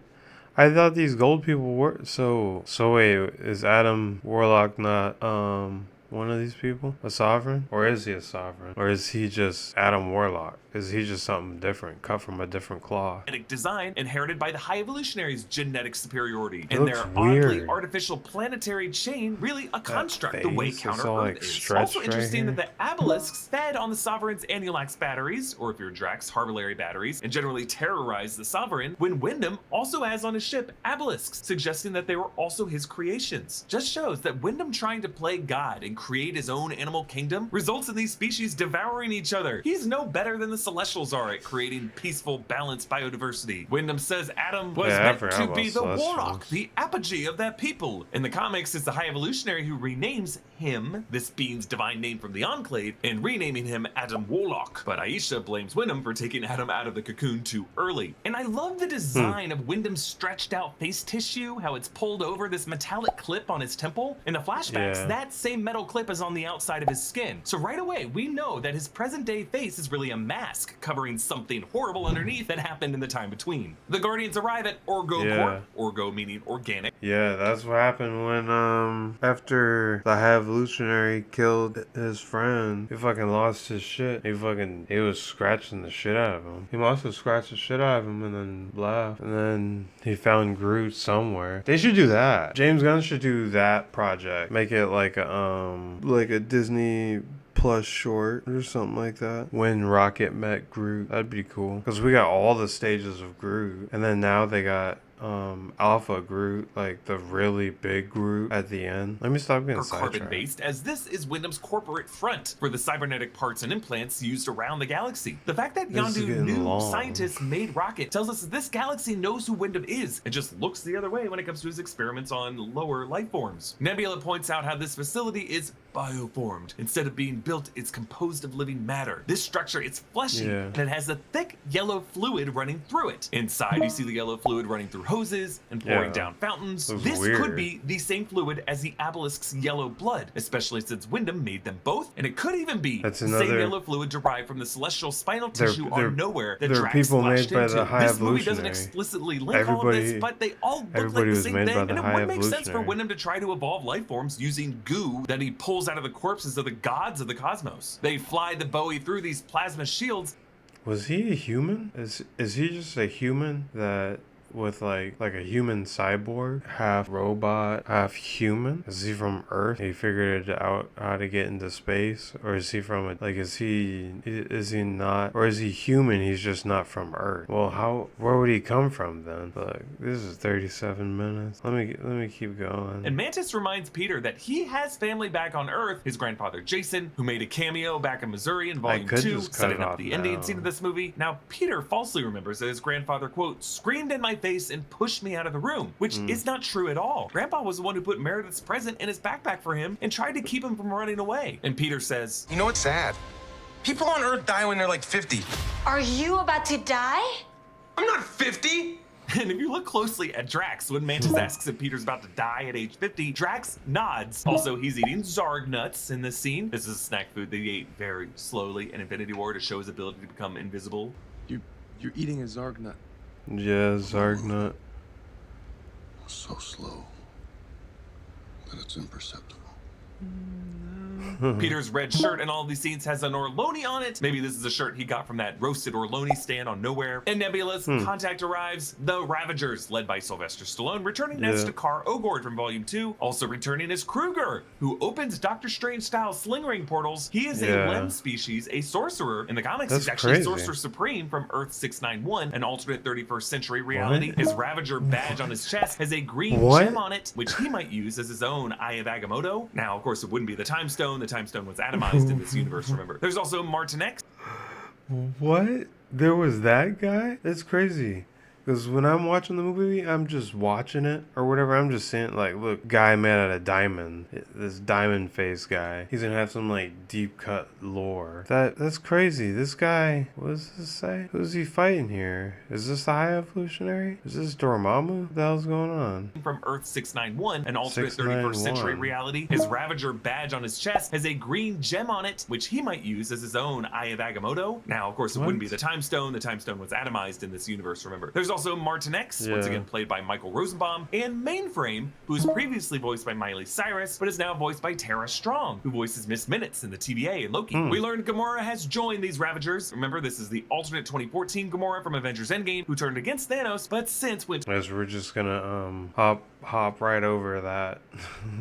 thought these gold people were so wait, is Adam Warlock not one of these people? A sovereign? Or is he a sovereign? Or is he just Adam Warlock? Is he just something different, cut from a different cloth? design inherited by the High Evolutionaries' genetic superiority. It And looks their oddly weird. artificial planetary chain, really a construct, the way face is Counter all, Earth like, is. stretched Also right interesting here. that the Abelisks fed on the Sovereign's Annulax batteries, or if you're Drax, Harvillary batteries, and generally terrorized the Sovereign, when Wyndham also has on his ship Abelisks, suggesting that they were also his creations. Just shows that Wyndham trying to play God and create his own animal kingdom results in these species devouring each other. He's no better than the Celestials are at creating peaceful, balanced biodiversity. Wyndham says Adam was Yeah, I meant forgot to about be the Celestials. warlock, the apogee of that people. In the comics, it's the High Evolutionary who renames him, this being's divine name from the Enclave, and renaming him Adam Warlock. But Aisha blames Wyndham for taking Adam out of the cocoon too early. And I love the design of Wyndham's stretched out face tissue, how it's pulled over this metallic clip on his temple. In the flashbacks, Yeah. that same metal clip is on the outside of his skin. So right away, we know that his present day face is really a mask covering something horrible underneath that happened in the time between. The Guardians arrive at Orgo Yeah. Corp, Orgo meaning organic. Yeah, that's what happened when after the High Evolutionary killed his friend, he fucking lost his shit. He was scratching the shit out of him. He must have scratched the shit out of him and then left. And then he found Groot somewhere. They should do that. James Gunn should do that project. Make it like a Disney Plus short or something like that. When Rocket met Groot. That'd be cool. Because we got all the stages of Groot. And then now they got Alpha Groot, like the really big Groot at the end. Let me stop getting Or sidetracked. carbon-based, as this is Wyndham's corporate front for the cybernetic parts and implants used around the galaxy. The fact that This is Yondu getting knew long. scientists made Rocket tells us that this galaxy knows who Wyndham is and just looks the other way when it comes to his experiments on lower life forms. Nebula points out how this facility is bioformed. Instead of being built, it's composed of living matter. This structure is fleshy and it has a thick yellow fluid running through it. Inside, you see the yellow fluid running through hoses and pouring down fountains. Looks This weird. could be the same fluid as the obelisk's yellow blood, especially since Wyndham made them both, and it could even be That's the same another- yellow fluid derived from the celestial spinal They're- tissue they're- on Nowhere that they're Drax people splashed made by into. the High This movie doesn't Evolutionary. explicitly link all of this, Everybody- but they all look like everybody the was same made by thing, the and it High would make sense for Evolutionary. Wyndham to try to evolve life forms using goo that he pulls out of the corpses of the gods of the cosmos. They fly the Bowie through these plasma shields. Was he a human? Is he just a human that with like a human cyborg, half robot, half human? Is he from Earth? He figured it out how to get into space, or is he from a is he not, or is he human? He's just not from Earth. Well, where would he come from then? Look, this is 37 minutes. Let me keep going. And Mantis reminds Peter that he has family back on Earth. His grandfather Jason, who made a cameo back in Missouri in Volume could 2, just cut setting it up off the ending now. scene of this movie. Now, Peter falsely remembers that his grandfather, quote, screamed in my face and pushed me out of the room, which is not true at all. Grandpa was the one who put Meredith's present in his backpack for him and tried to keep him from running away. And Peter says, You know what's sad? People on Earth die when they're like 50. Are you about to die? I'm not 50! and if you look closely at Drax, when Mantis asks if Peter's about to die at age 50, Drax nods. Also, he's eating Zarg nuts in this scene. This is a snack food that he ate very slowly in Infinity War to show his ability to become invisible. You're eating a Zarg nut. Yeah, Zargnut. So slow that it's imperceptible. Peter's red shirt in all of these scenes has an Orloni on it. Maybe this is a shirt he got from that roasted Orloni stand on Nowhere. And Nebula's contact arrives. The Ravagers, led by Sylvester Stallone, returning as Takar Ogord from Volume 2. Also returning as Kruger, who opens Doctor Strange-style sling ring portals. He is a Lem species, a sorcerer. In the comics, That's he's actually crazy. Sorcerer Supreme from Earth 691, an alternate 31st century reality. His Ravager badge on his chest has a green gem on it, which he might use as his own Eye of Agamotto. Now, of course, it wouldn't be the Time Stone. The Time Stone was atomized in this universe, remember. There's also Martin X. What? There was that guy? That's crazy. Because when I'm watching the movie, I'm just watching it or whatever. I'm just saying, like, look, guy made out of diamond. This diamond face guy. He's gonna have some, like, deep cut lore. That's crazy. This guy, what does this say? Who's he fighting here? Is this the High Evolutionary? Is this Dormammu? What the hell's going on? From Earth 691, an alternate 31st 691. century reality. His Ravager badge on his chest has a green gem on it, which he might use as his own Eye of Agamotto. Now, of course, it wouldn't be the Time Stone. The Time Stone was atomized in this universe, remember. There's also Martin X, once again played by Michael Rosenbaum, and Mainframe, who was previously voiced by Miley Cyrus, but is now voiced by Tara Strong, who voices Miss Minutes in the TVA and Loki. We learned Gamora has joined these Ravagers. Remember, this is the alternate 2014 Gamora from Avengers Endgame, who turned against Thanos, but since went As we're just gonna hop right over that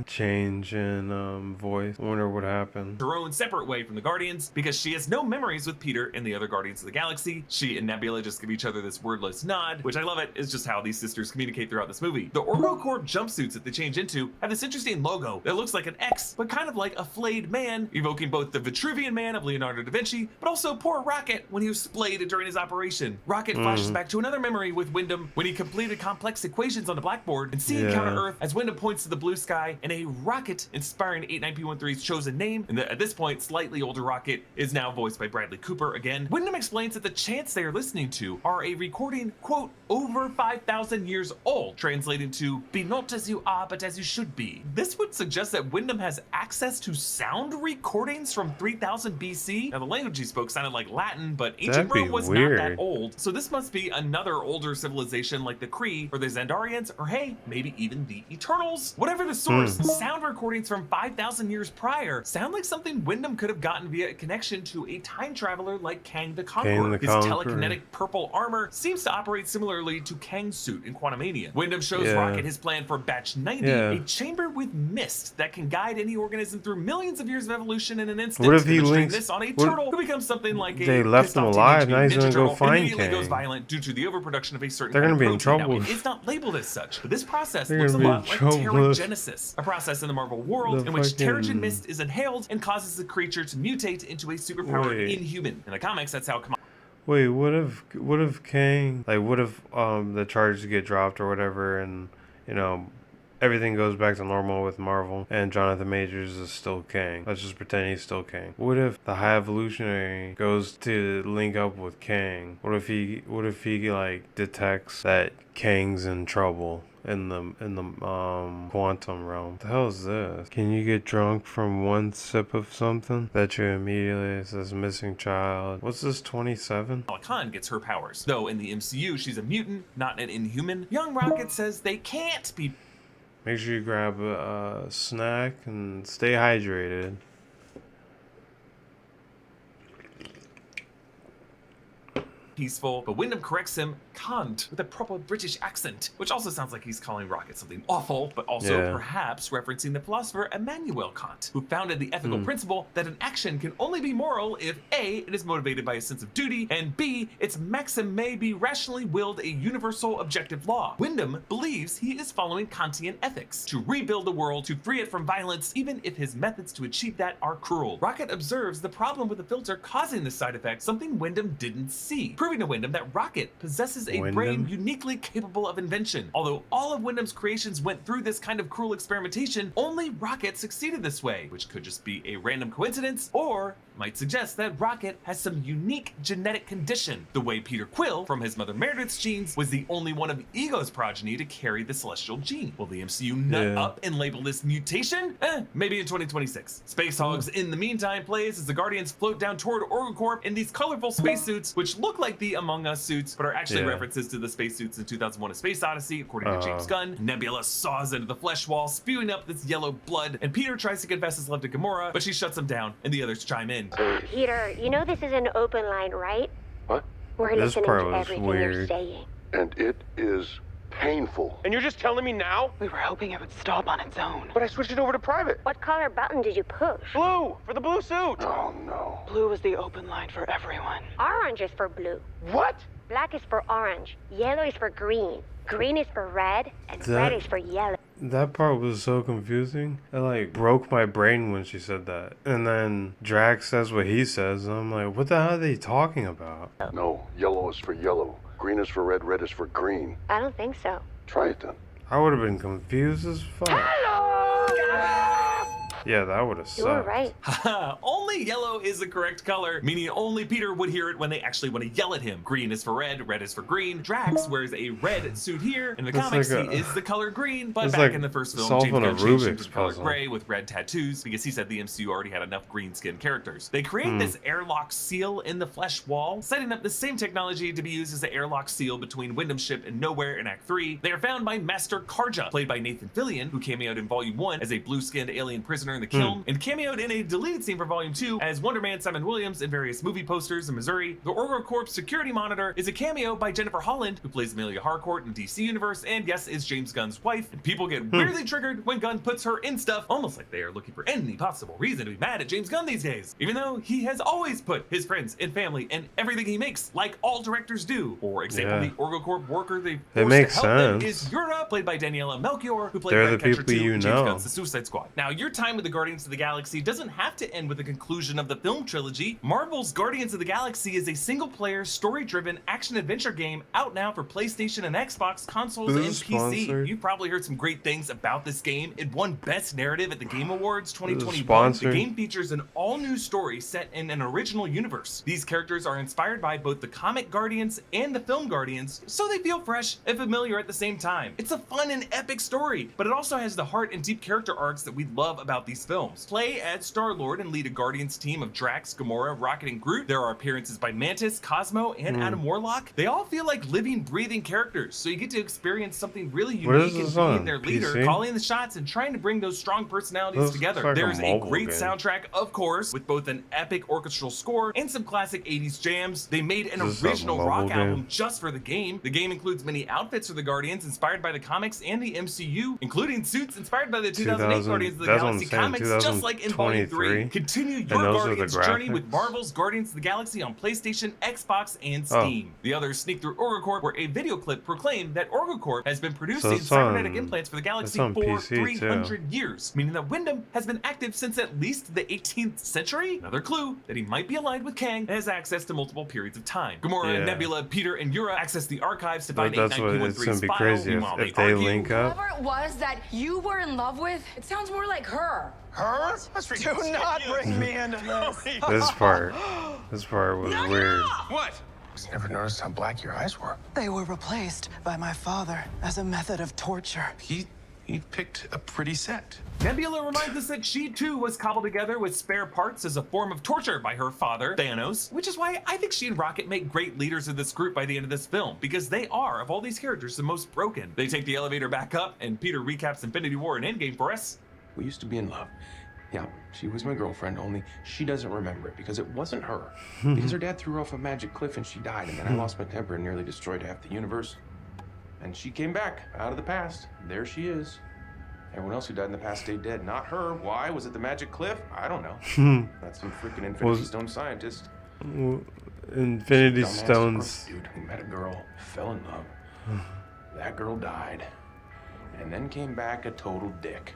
change in voice. I wonder what happened. Her own separate way from the Guardians because she has no memories with Peter and the other Guardians of the Galaxy. She and Nebula just give each other this wordless nod, which I love it. It's just how these sisters communicate throughout this movie. The Orgocorp jumpsuits that they change into have this interesting logo that looks like an X, but kind of like a flayed man, evoking both the Vitruvian Man of Leonardo da Vinci, but also poor Rocket when he was splayed during his operation. Rocket flashes back to another memory with Wyndham when he completed complex equations on the blackboard and seeing Counter-Earth as Wyndham points to the blue sky and a rocket inspiring 89P13's chosen name. And at this point, slightly older Rocket is now voiced by Bradley Cooper again. Wyndham explains that the chants they are listening to are a recording, quote, over 5,000 years old, translating to be not as you are, but as you should be. This would suggest that Wyndham has access to sound recordings from 3000 BC. Now, the language he spoke sounded like Latin, but ancient Rome was not that old. So this must be another older civilization like the Kree or the Xandarians, or hey, maybe even the Eternals. Whatever the source, sound recordings from 5,000 years prior sound like something Wyndham could have gotten via a connection to a time traveler like Kang the Conqueror. His telekinetic purple armor seems to operate similarly to Kang's suit in Quantumania. Wyndham shows Rocket his plan for Batch 90, a chamber with mist that can guide any organism through millions of years of evolution in an instant. What if he links this on a turtle who becomes something like a they left him alive, now he's gonna go find immediately Kang. goes violent due to the overproduction of a certain They're kind gonna of be in protein. trouble. Now, it's not labeled as such, but this process They're looks a gonna be lot in like trouble. Terrigenesis, a process in the Marvel world in which fucking- Terrigen mist is inhaled and causes the creature to mutate into a superpowered inhuman. In the comics, that's how Wait, what if Kang, like, what if the charges get dropped or whatever, and you know everything goes back to normal with Marvel and Jonathan Majors is still Kang? Let's just pretend he's still Kang. What if the High Evolutionary goes to link up with Kang? What if he like detects that Kang's in trouble in the quantum realm? What the hell is this? Can you get drunk from one sip of something that you immediately says missing child? What's this, 27? Khan gets her powers. Though in the MCU she's a mutant, not an inhuman, young Rocket says they can't be. Make sure you grab a snack and stay hydrated. Peaceful, but Wyndham corrects him, cunt, with a proper British accent, which also sounds like he's calling Rocket something awful, but also perhaps referencing the philosopher Immanuel Kant, who founded the ethical principle that an action can only be moral if A, it is motivated by a sense of duty, and B, its maxim may be rationally willed a universal objective law. Wyndham believes he is following Kantian ethics, to rebuild the world, to free it from violence, even if his methods to achieve that are cruel. Rocket observes the problem with the filter causing this side effect, something Wyndham didn't see, proving to Wyndham that Rocket possesses a brain uniquely capable of invention. Although all of Wyndham's creations went through this kind of cruel experimentation, only Rocket succeeded this way, which could just be a random coincidence, or might suggest that Rocket has some unique genetic condition, the way Peter Quill, from his mother Meredith's genes, was the only one of Ego's progeny to carry the celestial gene. Will the MCU nut up and label this mutation? Maybe in 2026. Space Hogs, in the meantime, plays as the Guardians float down toward Orgocorp in these colorful spacesuits, which look like the Among Us suits, but are actually references to the spacesuits in 2001: A Space Odyssey, according to James Gunn. Nebula saws into the flesh wall, spewing up this yellow blood, and Peter tries to confess his love to Gamora, but she shuts him down, and the others chime in. Peter, you know this is an open line, right? What? We're This listening part to was everything you're weird. saying. And it is painful. And you're just telling me now? We were hoping it would stop on its own. But I switched it over to private. What color button did you push? Blue, for the blue suit. Oh, no. Blue was the open line for everyone. Orange is for blue. What? Black is for orange. Yellow is for green. Green is for red. And red is for yellow. That part was so confusing. It like broke my brain when she said that. And then Drax says what he says, and I'm like, what the hell are they talking about? No, yellow is for yellow. Green is for red, red is for green. I don't think so. Try it then. I would have been confused as fuck. Yeah, that would have sucked. You were right. Only yellow is the correct color, meaning only Peter would hear it when they actually want to yell at him. Green is for red is for green. Drax wears a red suit here. In the comics, like he is the color green, but it's back like in the first film, solving James Gunn a changed him Rubik's to the color puzzle. gray with red tattoos because he said the MCU already had enough green-skinned characters. They create this airlock seal in the flesh wall, setting up the same technology to be used as the airlock seal between Wyndham's ship and Nowhere in Act 3. They are found by Master Karja, played by Nathan Fillion, who cameoed in Volume 1 as a blue-skinned alien prisoner in the kiln, and cameoed in a deleted scene for Volume 2 2 as Wonder Man Simon Williams in various movie posters in Missouri. The Orgo Corps security monitor is a cameo by Jennifer Holland, who plays Amelia Harcourt in DC Universe, and yes, is James Gunn's wife. And people get weirdly triggered when Gunn puts her in stuff, almost like they are looking for any possible reason to be mad at James Gunn these days, even though he has always put his friends and family and everything he makes, like all directors do. For example, the Orgo Corp worker they forced to help them is Yura, played by Daniela Melchior, who played Ratcatcher 2 in James Gunn's The Suicide Squad. Now, your time with the Guardians of the Galaxy doesn't have to end with the conclusion of the film trilogy. Marvel's Guardians of the Galaxy is a single-player, story-driven action-adventure game out now for PlayStation and Xbox consoles and PC. You've probably heard some great things about this game. It won Best Narrative at the Game Awards 2021. The game features an all-new story set in an original universe. These characters are inspired by both the comic Guardians and the film Guardians, so they feel fresh and familiar at the same time. It's a fun and epic story, but it also has the heart and deep character arcs that we love about these films. Play as Star-Lord and lead a Guardians team of Drax, Gamora, Rocket, and Groot. There are appearances by Mantis, Cosmo, and Adam Warlock. They all feel like living, breathing characters, so you get to experience something really unique and being their leader, calling the shots, and trying to bring those strong personalities together. There's a great soundtrack, of course, with both an epic orchestral score and some classic 80s jams. They made an original rock album just for the game. The game includes many outfits for the Guardians inspired by the comics and the MCU, including suits inspired by the 2008 Guardians of the Galaxy comics, just like in Volume 3. Continue your Guardians journey with Marvel's Guardians of the Galaxy on PlayStation, Xbox, and Steam. The others sneak through Orgo Corp, where a video clip proclaimed that Orgo Corp has been producing cybernetic implants for the galaxy for 300 years, meaning that Wyndham has been active since at least the 18th century. Another clue that he might be aligned with Kang and has access to multiple periods of time. Gamora, Nebula, Peter, and Yura access the archives to find 89P13's file. Crazy if they link up. Whoever it was that you were in love with, it sounds more like her. Her? Do not bring me into this. This part was weird. What? I never noticed how black your eyes were. They were replaced by my father as a method of torture. He picked a pretty set. Nebula reminds us that she too was cobbled together with spare parts as a form of torture by her father, Thanos, which is why I think she and Rocket make great leaders of this group by the end of this film, because they are, of all these characters, the most broken. They take the elevator back up, and Peter recaps Infinity War and Endgame for us. We used to be in love. Yeah, she was my girlfriend, only she doesn't remember it because it wasn't her. Because her dad threw her off a magic cliff and she died, and then I lost my temper and nearly destroyed half the universe. And she came back out of the past. There she is. Everyone else who died in the past stayed dead. Not her. Why? Was it the magic cliff? I don't know. That's some freaking Infinity Stone scientist. Infinity Stones. Dude who met a girl, fell in love. That girl died. And then came back a total dick.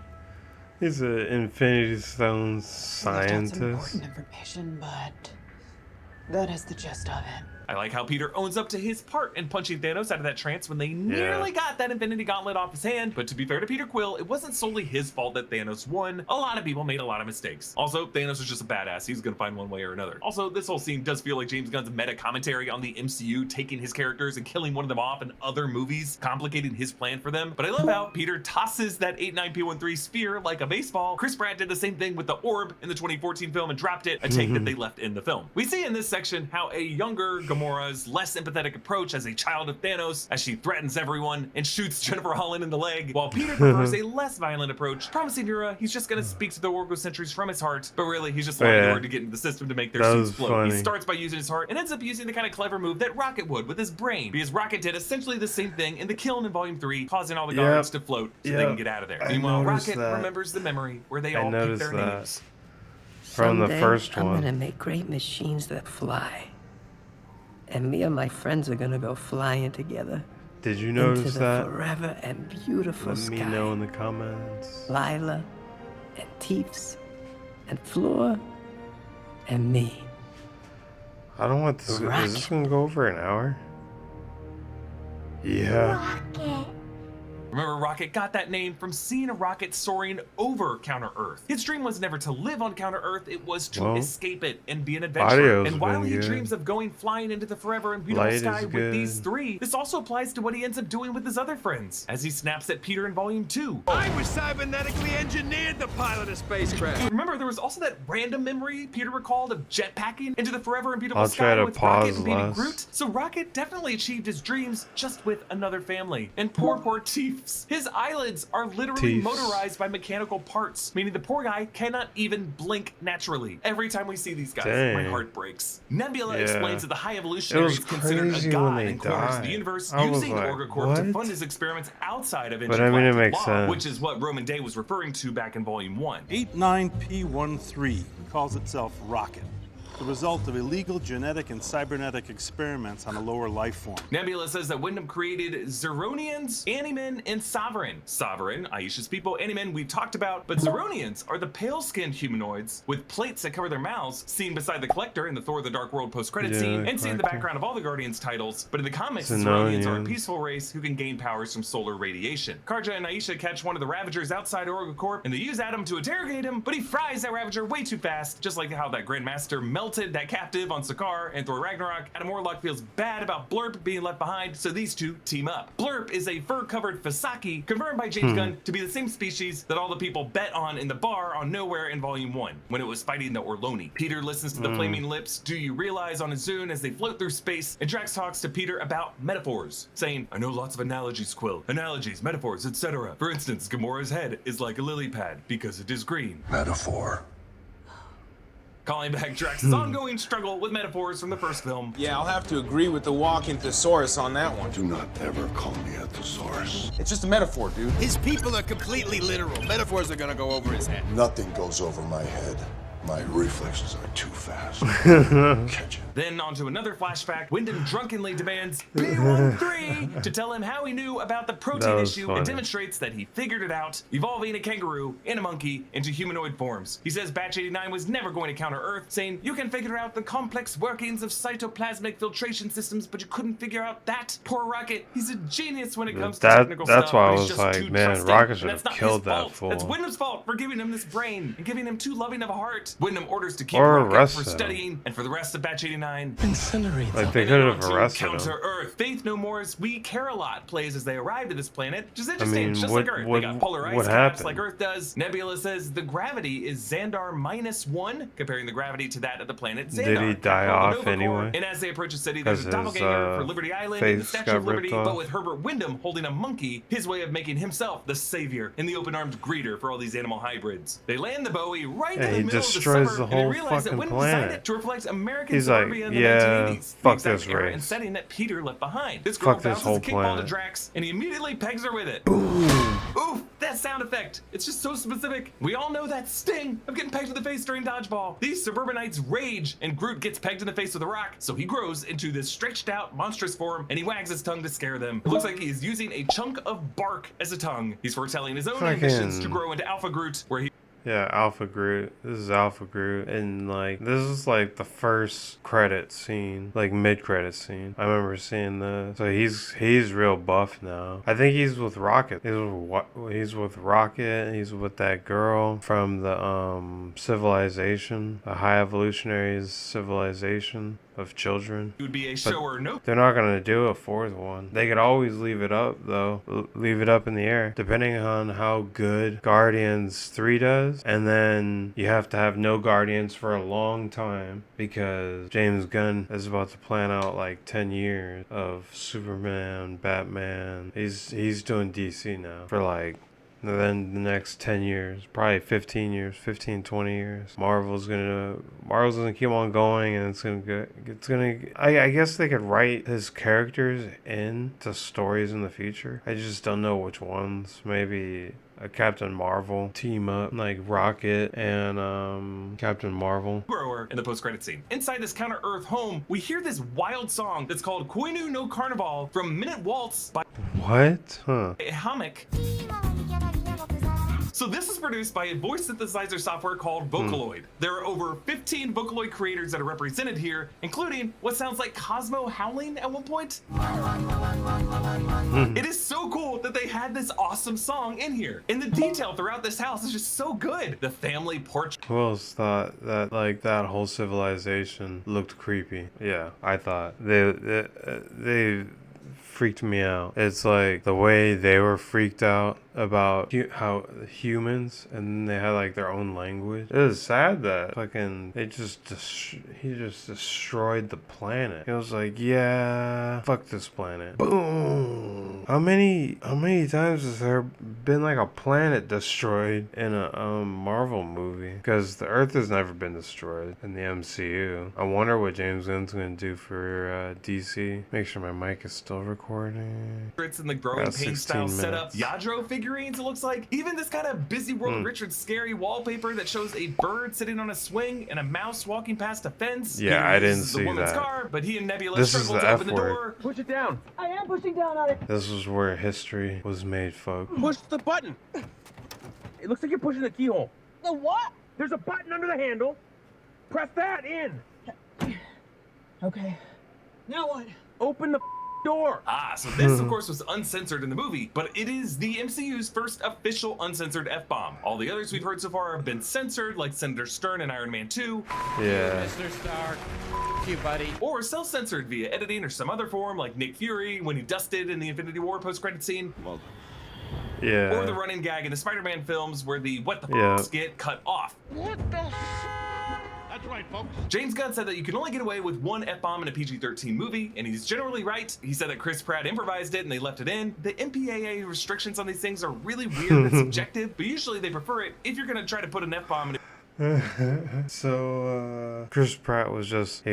He's an Infinity Stones scientist. Some important information, but that is the gist of it. I like how Peter owns up to his part in punching Thanos out of that trance when they nearly got that Infinity Gauntlet off his hand. But to be fair to Peter Quill, it wasn't solely his fault that Thanos won. A lot of people made a lot of mistakes. Also, Thanos was just a badass. He's gonna find one way or another. Also, this whole scene does feel like James Gunn's meta commentary on the MCU, taking his characters and killing one of them off in other movies, complicating his plan for them. But I love how Peter tosses that 89P13 sphere like a baseball. Chris Pratt did the same thing with the orb in the 2014 film and dropped it, a take that they left in the film. We see in this section how a younger Gamora's less empathetic approach as a child of Thanos, as she threatens everyone and shoots Jennifer Holland in the leg, while Peter prefers a less violent approach, promising Yura he's just gonna speak to the Orgo sentries from his heart, but really he's just wanting her to get into the system to make their suits float. Funny. He starts by using his heart and ends up using the kind of clever move that Rocket would with his brain, because Rocket did essentially the same thing in the kiln in Volume 3, causing all the guards to float so they can get out of there. Meanwhile, Rocket remembers the memory where they all pick their names. From the first one. I'm gonna make great machines that fly. And me and my friends are gonna go flying together. Did you notice into the that? forever and beautiful Let sky. me know in the comments. Lila, and Teefs, and Flora, and me. I don't want this. Is this gonna go over an hour? Yeah. Rocket. Remember, Rocket got that name from seeing a rocket soaring over Counter-Earth. His dream was never to live on Counter-Earth, it was to escape it and be an adventurer. And while he dreams of going flying into the forever and beautiful sky with these three, this also applies to what he ends up doing with his other friends, as he snaps at Peter in Volume 2. I was cybernetically engineered to pilot a spacecraft. Remember, there was also that random memory Peter recalled of jetpacking into the forever and beautiful I'll try sky to with Rocket and pause Baby less. Groot. So Rocket definitely achieved his dreams just with another family. And poor Teef teeths. His eyelids are literally Teeths. motorized by mechanical parts, meaning the poor guy cannot even blink naturally. Every time we see these guys, my Dang. heart breaks. Nebula Yeah. explains that the High It Evolutionary was is considered a crazy when god they and corners the died. universe, I was using like, Orgacorp to what? fund his experiments outside of But I mean, it intergalactic makes law, sense. which is what Roman Day was referring to back in Volume 1. 89P13 calls itself Rocket, the result of illegal genetic and cybernetic experiments on a lower life form. Nebula says that Wyndham created Zeronians, Animen, and Sovereign. Sovereign, Aisha's people, Animen we've talked about, but Zeronians are the pale-skinned humanoids with plates that cover their mouths, seen beside the Collector in the Thor the Dark World post-credit Yeah, scene, the and seen in the Collector. background of all the Guardians titles. But in the comics, the Zeronians. Zeronians are a peaceful race who can gain powers from solar radiation. Karja and Aisha catch one of the Ravagers outside Orgacorp, and they use Adam to interrogate him, but he fries that Ravager way too fast, just like how that Grandmaster melted that captive on Sakaar and Thor Ragnarok. Adam Warlock feels bad about Blurp being left behind, so these two team up. Blurp is a fur-covered Fasaki, confirmed by James Gunn to be the same species that all the people bet on in the bar on Nowhere in Volume 1, when it was fighting the Orloni. Peter listens to the Flaming Lips, Do You Realize on a Zune as they float through space, and Drax talks to Peter about metaphors, saying, I know lots of analogies, Quill. Analogies, metaphors, etc. For instance, Gamora's head is like a lily pad because it is green. Metaphor. Calling back Drax's ongoing struggle with metaphors from the first film. Yeah, I'll have to agree with the walking thesaurus on that one. Do not ever call me a thesaurus. It's just a metaphor, dude. His people are completely literal. Metaphors are gonna go over his head. Nothing goes over my head. My reflexes are too fast. Catch it. Then onto another flashback, Wyndham drunkenly demands VOL3 to tell him how he knew about the protein That was issue funny. and demonstrates that he figured it out, evolving a kangaroo and a monkey into humanoid forms. He says Batch 89 was never going to counter Earth, saying, you can figure out the complex workings of cytoplasmic filtration systems, but you couldn't figure out that. Poor Rocket, he's a genius when it comes to technical That's stuff. why I but he's was just like, too man, trusting, Rocket and should that's have not killed his that fault. fool. That's Wyndham's fault for giving him this brain and giving him too loving of a heart. Wyndham orders to keep Or Rocket arrest for him. studying, and for the rest of Batch 89, Like, they could have to arrested counter him. Earth. Faith No More's We Care a Lot plays as they arrive to this planet, which is interesting. mean, just what- like Earth. what- They got polar ice what caps happened? like Earth does. Nebula says the gravity is Xandar -1, comparing the gravity to that of the planet Xandar. Did he die capital of off the Nova Corps. anyway? And as they approach the city, there's a 'Cause his, doppelganger for Liberty Island and the face Statue got of Liberty, ripped but off? with Herbert Wyndham holding a monkey, his way of making himself the savior and the open-armed greeter for all these animal hybrids. They land the Bowie right Yeah, in the he middle of the destroys suburb, the and whole they realize that fucking Wyndham designed planet. it to reflect American He's like, suburbia in the yeah, 1980s. fuck the exact this era race. and setting that Peter left behind. This girl Fuck this bounces whole a kickball to planet. Drax, and he immediately pegs her with it. Oof, that sound effect. It's just so specific. We all know that sting of getting pegged in the face during dodgeball. These suburbanites rage, and Groot gets pegged in the face with a rock, so he grows into this stretched out, monstrous form, and he wags his tongue to scare them. It looks like he is using a chunk of bark as a tongue. He's foretelling his own ambitions to grow into Alpha Groot, where he Yeah, Alpha Groot. This is Alpha Groot. And, like, this is, like, the first credit scene. Like, mid-credit scene. I remember seeing this. So he's real buff now. I think he's with Rocket. He's with Rocket. He's with that girl from the, civilization. The High Evolutionary Civilization of children. would be a But show or no. they're not gonna do a fourth one. They could always leave it up though. Leave it up in the air, depending on how good Guardians 3 does. And then you have to have no Guardians for a long time because James Gunn is about to plan out like 10 years of Superman, Batman. He's doing DC now for like. And then the next 10 years, probably 15 years, 15, 20 years, Marvel's gonna keep on going, and I guess they could write his characters into stories in the future. I just don't know which ones. Maybe a Captain Marvel team up, like Rocket and Captain Marvel. Grower in the post-credit scene. Inside this counter-Earth home, we hear this wild song that's called Koinu no Carnival from Minute Waltz by What? Huh. Hammock. So this is produced by a voice synthesizer software called Vocaloid. There are over 15 Vocaloid creators that are represented here, including what sounds like Cosmo howling at one point. It is so cool that they had this awesome song in here. And the detail throughout this house is just so good. The family portrait. Who else thought that like that whole civilization looked creepy? Yeah, I thought they freaked me out. It's like the way they were freaked out about how humans, and they had like their own language. It is sad that fucking he just destroyed the planet. It was like, yeah, fuck this planet. Boom. How many times has there been like a planet destroyed in a Marvel movie? Because the Earth has never been destroyed in the MCU. I wonder what James Gunn's gonna do for DC. Make sure my mic is still recording. It's in the growing pain style setup. Yadro figurines, it looks like. Even this kind of Busy World Richard scary wallpaper that shows a bird sitting on a swing and a mouse walking past a fence. Yeah, I didn't see the woman's that. car, but he and Nebula This is struggle the to F open the word. door. Push it down. I am pushing down on it. This is where history was made, folks. Push the button. It looks like you're pushing the keyhole. The what? There's a button under the handle. Press that in. Okay. Now what? Open the door. Ah, so this, of course, was uncensored in the movie, but it is the MCU's first official uncensored F-bomb. All the others we've heard so far have been censored, like Senator Stern in Iron Man 2. Yeah. Mr. Stark. You, buddy. Or self-censored via editing or some other form, like Nick Fury when he dusted in the Infinity War post-credit scene. Yeah. Or the running gag in the Spider-Man films where the what the f get cut off. What the That's right, folks. James Gunn said that you can only get away with one F-bomb in a PG-13 movie, and he's generally right. He said that Chris Pratt improvised it and they left it in. The MPAA restrictions on these things are really weird and subjective, but usually they prefer it if you're gonna try to put an F-bomb in a So Chris Pratt was just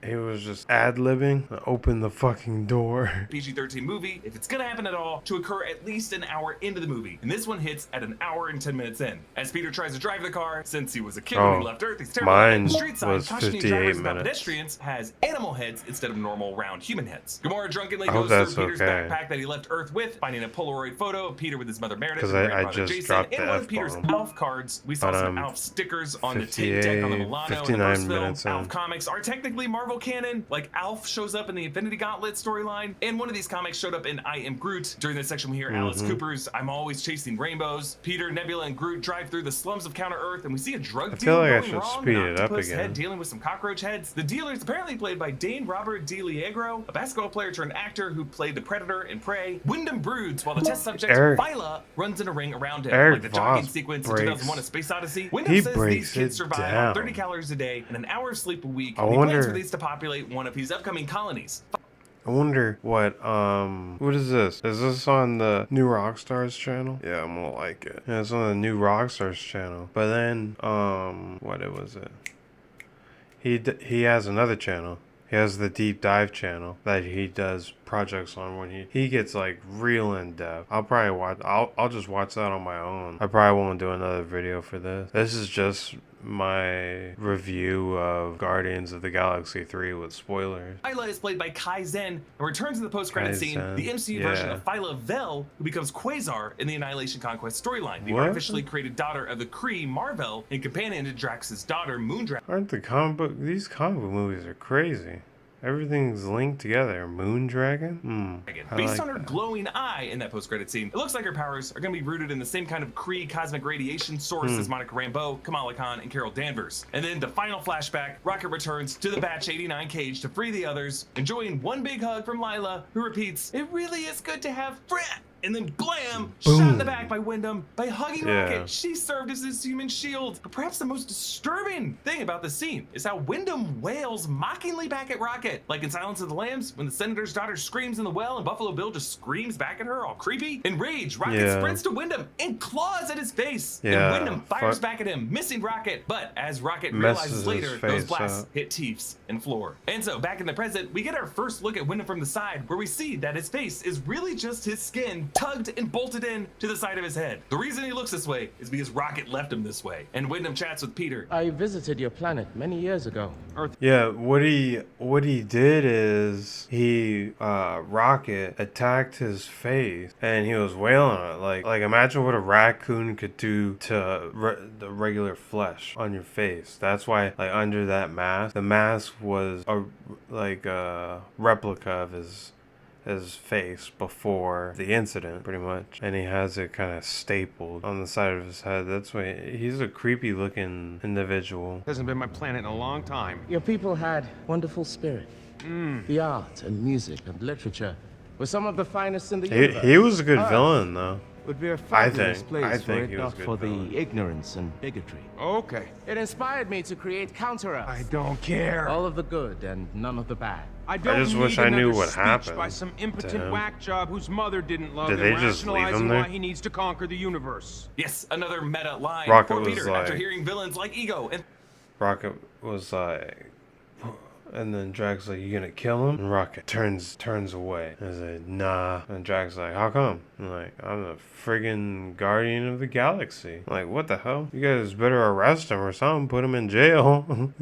he was just ad-libbing to open the fucking door. PG-13 movie, if it's gonna happen at all, to occur at least an hour into the movie. And this one hits at an hour and 10 minutes in. As Peter tries to drive the car, since he was a kid when he left Earth, he's terrified. Mine The street sign was cautioning 58 drivers about minutes. pedestrians has animal heads instead of normal round human heads. Gamora drunkenly I hope goes through that's Peter's okay. backpack that he left Earth with, finding a Polaroid photo of Peter with his mother Meredith 'Cause and I grandfather just Jason, dropped and the one of Peter's F-bomb. ALF cards. We saw But, some ALF stickers on the tape deck on the Milano in the 59 first film. minutes in. ALF comics are technically Marvel canon, like ALF shows up in the Infinity Gauntlet storyline, and one of these comics showed up in I Am Groot. During this section we hear Alice Cooper's I'm Always Chasing Rainbows. Peter, Nebula, and Groot drive through the slums of Counter-Earth, and we see a drug I deal feel like I going should wrong. speed An it up octopus again. head dealing with some cockroach heads. The dealer is apparently played by Dane Robert DeLiegro, a basketball player turned actor who played the Predator in Prey. Wyndham broods while the test subject Phyla runs in a ring around him. Eric Like the jogging Voss sequence in breaks- 2001: A Space Odyssey. Wyndham he says breaks these kids it survive down. on 30 calories a day and an hour of sleep a week. I And he plans wonder- for these to populate one of his upcoming colonies. I wonder what is this? Is this on the New Rockstars channel? Yeah, I'm gonna like it. Yeah, it's on the New Rockstars channel. But then, what was it? He has another channel. He has the Deep Dive channel that he does projects on when he gets like real in depth. I'll probably watch. I'll just watch that on my own. I probably won't do another video for this. This is just my review of Guardians of the Galaxy 3 with spoilers. Phyla is played by Kai Zen and returns in the post-credit scene, the MCU version of Phyla Vel, who becomes Quasar in the Annihilation Conquest storyline, the What? artificially created daughter of the Kree Marvel and companion to Drax's daughter Moondragon. Aren't these comic book movies are crazy. Everything's linked together. Moondragon? I Based like on her that. glowing eye in that post-credit scene, it looks like her powers are going to be rooted in the same kind of Kree cosmic radiation source as Monica Rambeau, Kamala Khan, and Carol Danvers. And then the final flashback, Rocket returns to the Batch 89 cage to free the others, enjoying one big hug from Lila, who repeats, "It really is good to have Fred." And then blam, shot in the back by Wyndham. By hugging Rocket, she served as his human shield. But perhaps the most disturbing thing about this scene is how Wyndham wails mockingly back at Rocket. Like in Silence of the Lambs, when the Senator's daughter screams in the well and Buffalo Bill just screams back at her, all creepy. In rage, Rocket sprints to Wyndham and claws at his face. And Wyndham fires back at him, missing Rocket. But as Rocket realizes later, those blasts hit teeth and floor. And so, back in the present, we get our first look at Wyndham from the side, where we see that his face is really just his skin tugged and bolted in to the side of his head. The reason he looks this way is because Rocket left him this way. And Wyndham chats with Peter. I visited your planet many years ago. Earth. Yeah, what he did is he Rocket attacked his face and he was wailing on it. Like imagine what a raccoon could do to the regular flesh on your face. That's why like under that mask, the mask was a replica of his face before the incident, pretty much, and he has it kind of stapled on the side of his head. That's why he's a creepy looking individual. Hasn't been my planet in a long time. Your people had wonderful spirit. The art and music and literature were some of the finest in the universe. He was a good villain though. would be a I fabulous think place were he it was a not good for villain. the ignorance and bigotry. Okay. It inspired me to create Counter-Us. I don't care. All of the good and none of the bad. I don't just wish need I knew another what speech happened by some to impotent him. whack job whose mother didn't love Did him, they just leave him rationalizing there? why he needs to conquer the universe. Yes, another meta line Rocket for was Peter after like- hearing villains like Ego and Rocket was like, and then Drax like, you gonna kill him? And Rocket turns away and said, nah. And Drax like, how come? And like, I'm the friggin' guardian of the galaxy. Like, what the hell? You guys better arrest him or something. Put him in jail.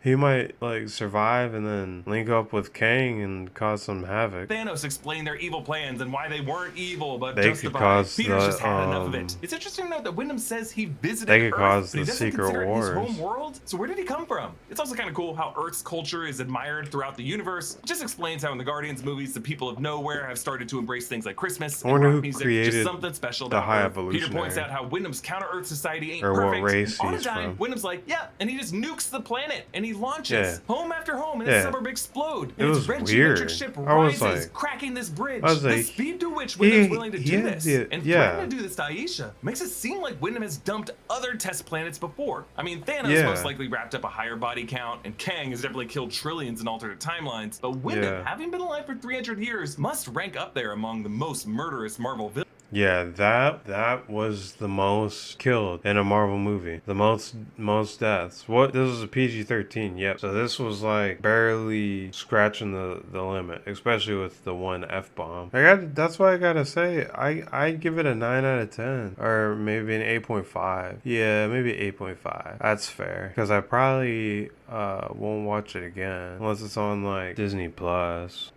He might like survive and then link up with Kang and cause some havoc. Thanos explain their evil plans and why they weren't evil but They could justified. cause Peter's the, just had enough of it. It's interesting to note that Wyndham says he visited They could Earth, cause but he the doesn't Secret consider it his Wars. home world. So where did he come from? It's also kind of cool how Earth's culture is admired throughout the universe. It just explains how in the Guardians movies, the people of nowhere have started to embrace things like Christmas I wonder and who rock music, created just something special the about High Earth. Peter points Evolutionary. out how Wyndham's counter-Earth society ain't Or what perfect. race On a he's dime, from. Wyndham's like, yeah, and he just nukes the planet and he launches Yeah. home after home and Yeah. the suburb explode. It And was its red weird. geometric ship I was rises, like- cracking this bridge. I was The like, speed to which Wyndham's he- willing to he do had this the- and yeah. threaten to do this to Aisha makes it seem like Wyndham has dumped other test planets before. I mean, Thanos Yeah. most likely wrapped up a higher body count, and Kang has definitely killed trillions in alternate timelines. But Wyndham, Yeah. having been alive for 300 years, must rank up there among the most murderous Marvel villains. Yeah, that was the most killed in a Marvel movie. The most deaths. What? This was a PG-13. Yep. So this was like barely scratching the limit, especially with the one F-bomb. That's why I gotta say I'd give it a 9 out of 10 or maybe an 8.5. Yeah, maybe 8.5. That's fair because I probably won't watch it again unless it's on like Disney Plus.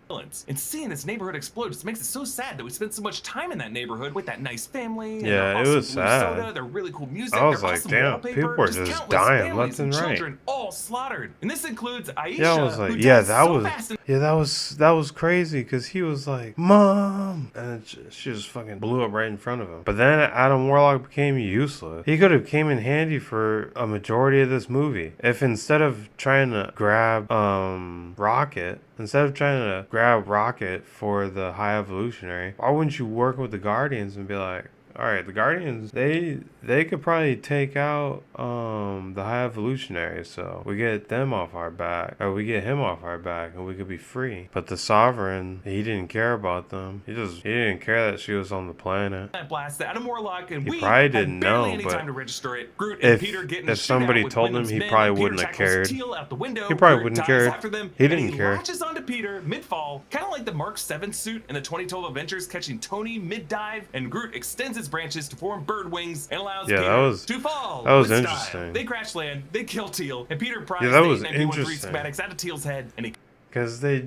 And seeing this neighborhood explode just makes it so sad that we spent so much time in that neighborhood with that nice family. And Yeah, their it awesome was blue sad. Soda, their really cool music. I was their like, awesome damn, wallpaper, people are just countless dying families left and right. children all slaughtered. And this includes Aisha, Yeah, I was like, who yeah, dies that so was, fast and yeah, that was crazy because he was like, Mom, and then she just fucking blew up right in front of him. But then Adam Warlock became useless. He could have came in handy for a majority of this movie if instead of trying to grab Rocket for the High Evolutionary, why wouldn't you work with the Guardians and be like, all right, the Guardians, they could probably take out the High Evolutionary, so we get them off our back, or we get him off our back, and we could be free. But the Sovereign, he didn't care about them. He didn't care that she was on the planet. that blast to Adam Warlock, and He we probably had didn't barely know, any but time to register it. Groot and if- Peter get in if a shootout somebody with told him, Wyndham's he men, probably and Peter wouldn't have tackles cared. Teal out the window. He probably Groot wouldn't have dives cared. after them, He and didn't care. latches onto Peter mid-fall, kind of like the Mark 7 suit in the 2012 Avengers, catching Tony mid-dive, and Groot extends his branches to form bird wings and allows Yeah, Peter that was- to fall. that was with interesting. Style. They crash land, they kill Teal, and Peter pries Yeah, that the was 8913 interesting. schematics out of Teal's head, and he Because they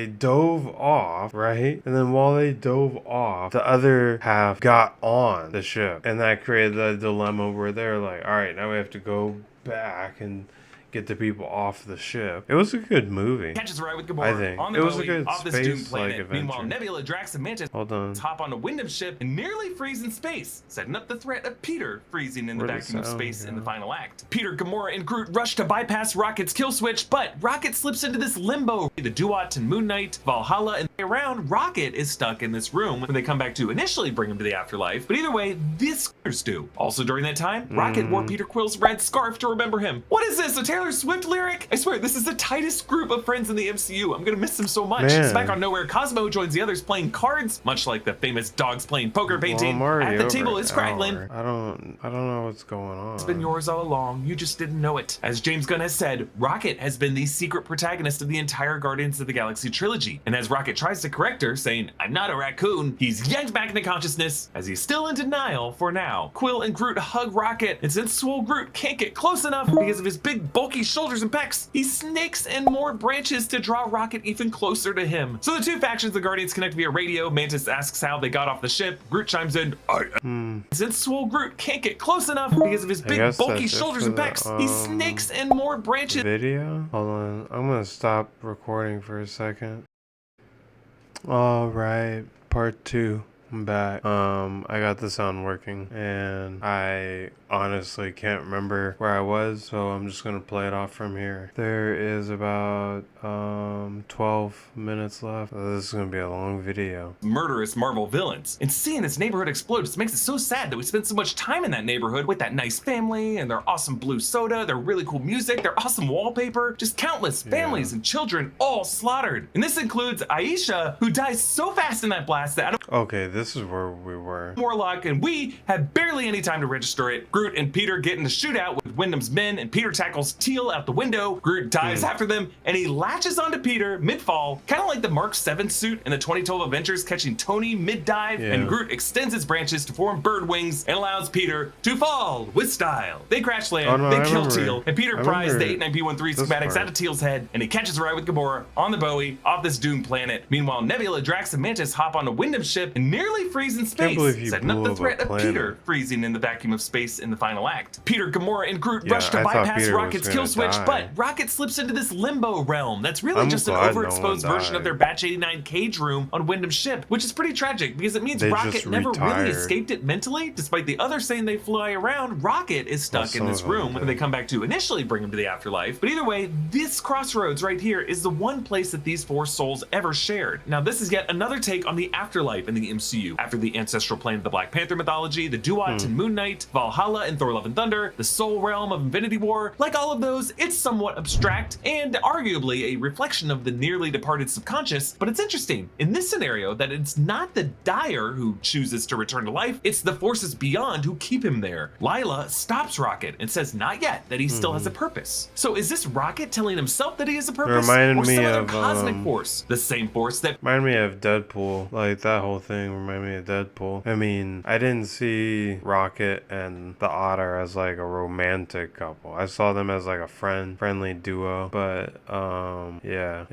dove off, right? And then while they dove off, the other half got on the ship. And that created the dilemma where they're like, all right, now we have to go back and get the people off the ship. It was a good movie. catches a ride with I Gamora think. on the It was a Bowie good off this doomed space, planet. like, Meanwhile, adventure. Nebula, Drax, and Mantis Hold on. hop on a Wyndham ship and nearly freeze in space, setting up the threat of Peter freezing in the Where'd the vacuum of sound space in the go? final act. Peter, Gamora, and Groot rush to bypass Rocket's kill switch, but Rocket slips into this limbo. The Duat and Moon Knight, Valhalla, and around, Rocket is stuck in this room when they come back to initially bring him to the afterlife. But either way, this do. Also during that time, Rocket wore Peter Quill's red scarf to remember him. What is this, a Taylor Swift lyric? I swear, this is the tightest group of friends in the MCU. I'm gonna miss them so much. Man. Back on Nowhere, Cosmo joins the others playing cards, much like the famous dogs playing poker Well, painting. I'm already At the over table an is Kraglin. hour. I don't know what's going on. It's been yours all along. You just didn't know it. As James Gunn has said, Rocket has been the secret protagonist of the entire Guardians of the Galaxy trilogy. And as Rocket tries to correct her, saying, I'm not a raccoon, he's yanked back into consciousness as he's still in denial for now. Quill and Groot hug Rocket, and since Swole Groot can't get close enough because of his big bulky shoulders and pecs, he snakes and more branches to draw Rocket even closer to him. So the two factions, the Guardians, connect via radio. Mantis asks how they got off the ship. Groot chimes in, Since Swole Groot can't get close enough because of his big guess bulky that's it shoulders for and the, pecs, he snakes and more branches. Video? Hold on. I'm gonna stop recording for a second. Alright, part 2. I'm back. I got the sound working and I honestly can't remember where I was, so I'm just gonna play it off from here. There is about 12 minutes left. This is gonna be a long video. Murderous Marvel villains. And seeing this neighborhood explode just makes it so sad that we spent so much time in that neighborhood with that nice family and their awesome blue soda, their really cool music, their awesome wallpaper, just countless families and children all slaughtered. And this includes Aisha, who dies so fast in that blast that I don't Okay, this is where we were. Morlock, and we have barely any time to register it. Groot and Peter get in a shootout with Wyndham's men, and Peter tackles Teal out the window. Groot dives after them, and he latches onto Peter mid-fall, kind of like the Mark 7 suit in the 2012 Avengers catching Tony mid-dive, and Groot extends his branches to form bird wings and allows Peter to fall with style. They crash land, they kill Teal, and Peter pries the 89P13 schematics out of Teal's head, and he catches a ride with Gamora on the Bowie off this doomed planet. Meanwhile, Nebula, Drax, and Mantis hop onto Wyndham's ship and nearly freeze in space, setting up the threat of Peter freezing in the vacuum of space in the final act. Peter, Gamora, and Groot rush to bypass Rocket's kill switch, but Rocket slips into this limbo realm that's really just an overexposed version of their Batch 89 cage room on Wyndham's ship, which is pretty tragic because it means Rocket never really escaped it mentally. Despite the others saying they fly around, Rocket is stuck in this room when they come back to initially bring him to the afterlife. But either way, this crossroads right here is the one place that these four souls ever shared. Now, this is yet another take on the afterlife in the MCU. After the ancestral plane of the Black Panther mythology, the Duat and Moon Knight, Valhalla and Thor Love and Thunder, the Soul Realm of Infinity War, like all of those, it's somewhat abstract and arguably a reflection of the nearly departed subconscious, but it's interesting in this scenario that it's not the Dyer who chooses to return to life, it's the forces beyond who keep him there. Lila stops Rocket and says not yet, that he still has a purpose. So is this Rocket telling himself that he has a purpose, or some other cosmic force? The same force that reminded me of Deadpool. Like, that whole thing reminded me of Deadpool. I mean, I didn't see Rocket and the Otter as like a romantic couple. I saw them as like a friendly duo. But they're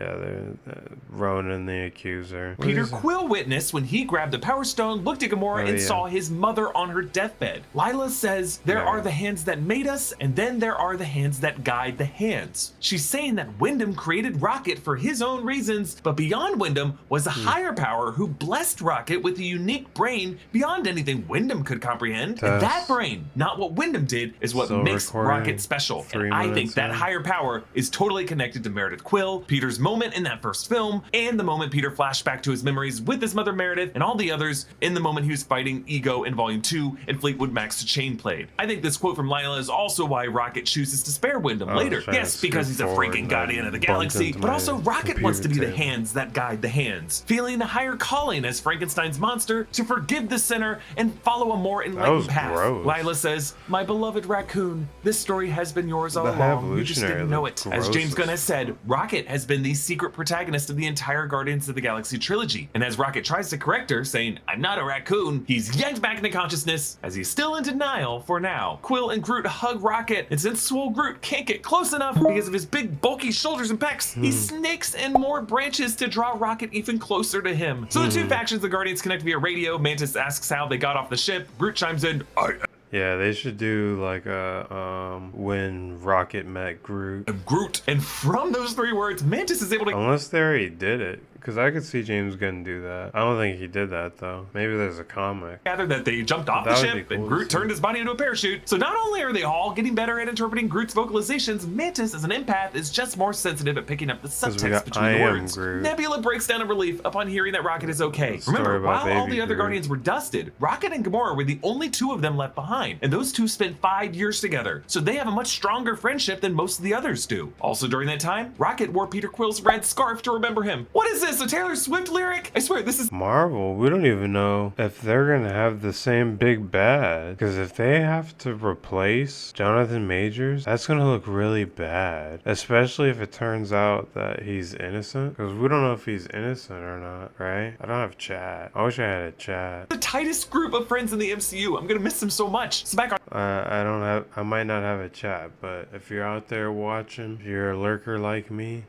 Ronan the Accuser. Peter Quill witnessed when he grabbed the Power Stone, looked at Gamora, and saw his mother on her deathbed. Lila says there are the hands that made us, and then there are the hands that guide the hands. She's saying that Wyndham created Rocket for his own reasons, but beyond Wyndham was a higher power who blessed Rocket with a unique brain beyond anything Wyndham could comprehend. And that brain, not what Wyndham did, is what makes Rocket special. And I think that higher power is totally connected to Meredith Quill, Peter's moment in that first film, and the moment Peter flashed back to his memories with his mother Meredith, and all the others in the moment he was fighting Ego in Volume 2 and Fleetwood Mac's Chain Blade. I think this quote from Lila is also why Rocket chooses to spare Wyndham later. Yes, because he's a freaking guardian of the galaxy, but also Rocket wants to be the hands that guide the hands, feeling a higher calling as Frankenstein's monster to forgive the sinner and follow a more enlightened path. Lila says, "My beloved raccoon, this story has been yours all along. You just didn't know it." As James Gunn has said, Rocket has been the secret protagonist of the entire Guardians of the Galaxy trilogy. And as Rocket tries to correct her, saying, "I'm not a raccoon," he's yanked back into consciousness as he's still in denial for now. Quill and Groot hug Rocket, and since Swole Groot can't get close enough because of his big bulky shoulders and pecs, he snakes in more branches to draw Rocket even closer to him. So the two factions, the Guardians, connect via radio. Mantis asks how they got off the ship. Groot chimes in, Yeah, they should do like a when Rocket met Groot. And from those three words, Mantis is able to... Unless they already did it. Because I could see James Gunn do that. I don't think he did that, though. Maybe there's a comic. Gather that they jumped off the ship and Groot turned his body into a parachute. So not only are they all getting better at interpreting Groot's vocalizations, Mantis, as an empath, is just more sensitive at picking up the subtext between the words. Nebula breaks down in relief upon hearing that Rocket is okay. Remember, while all the other Guardians were dusted, Rocket and Gamora were the only two of them left behind. And those two spent 5 years together. So they have a much stronger friendship than most of the others do. Also during that time, Rocket wore Peter Quill's red scarf to remember him. What is this? A Taylor Swift lyric? I swear this is Marvel. We don't even know if they're gonna have the same big bad, because if they have to replace Jonathan Majors, that's gonna look really bad, especially if it turns out that he's innocent, because we don't know if he's innocent or not, right? I don't have chat. I wish I had a chat. the tightest group of friends in the MCU. I'm gonna miss them so much. So back on I might not have a chat, but if you're out there watching, if you're a lurker like me,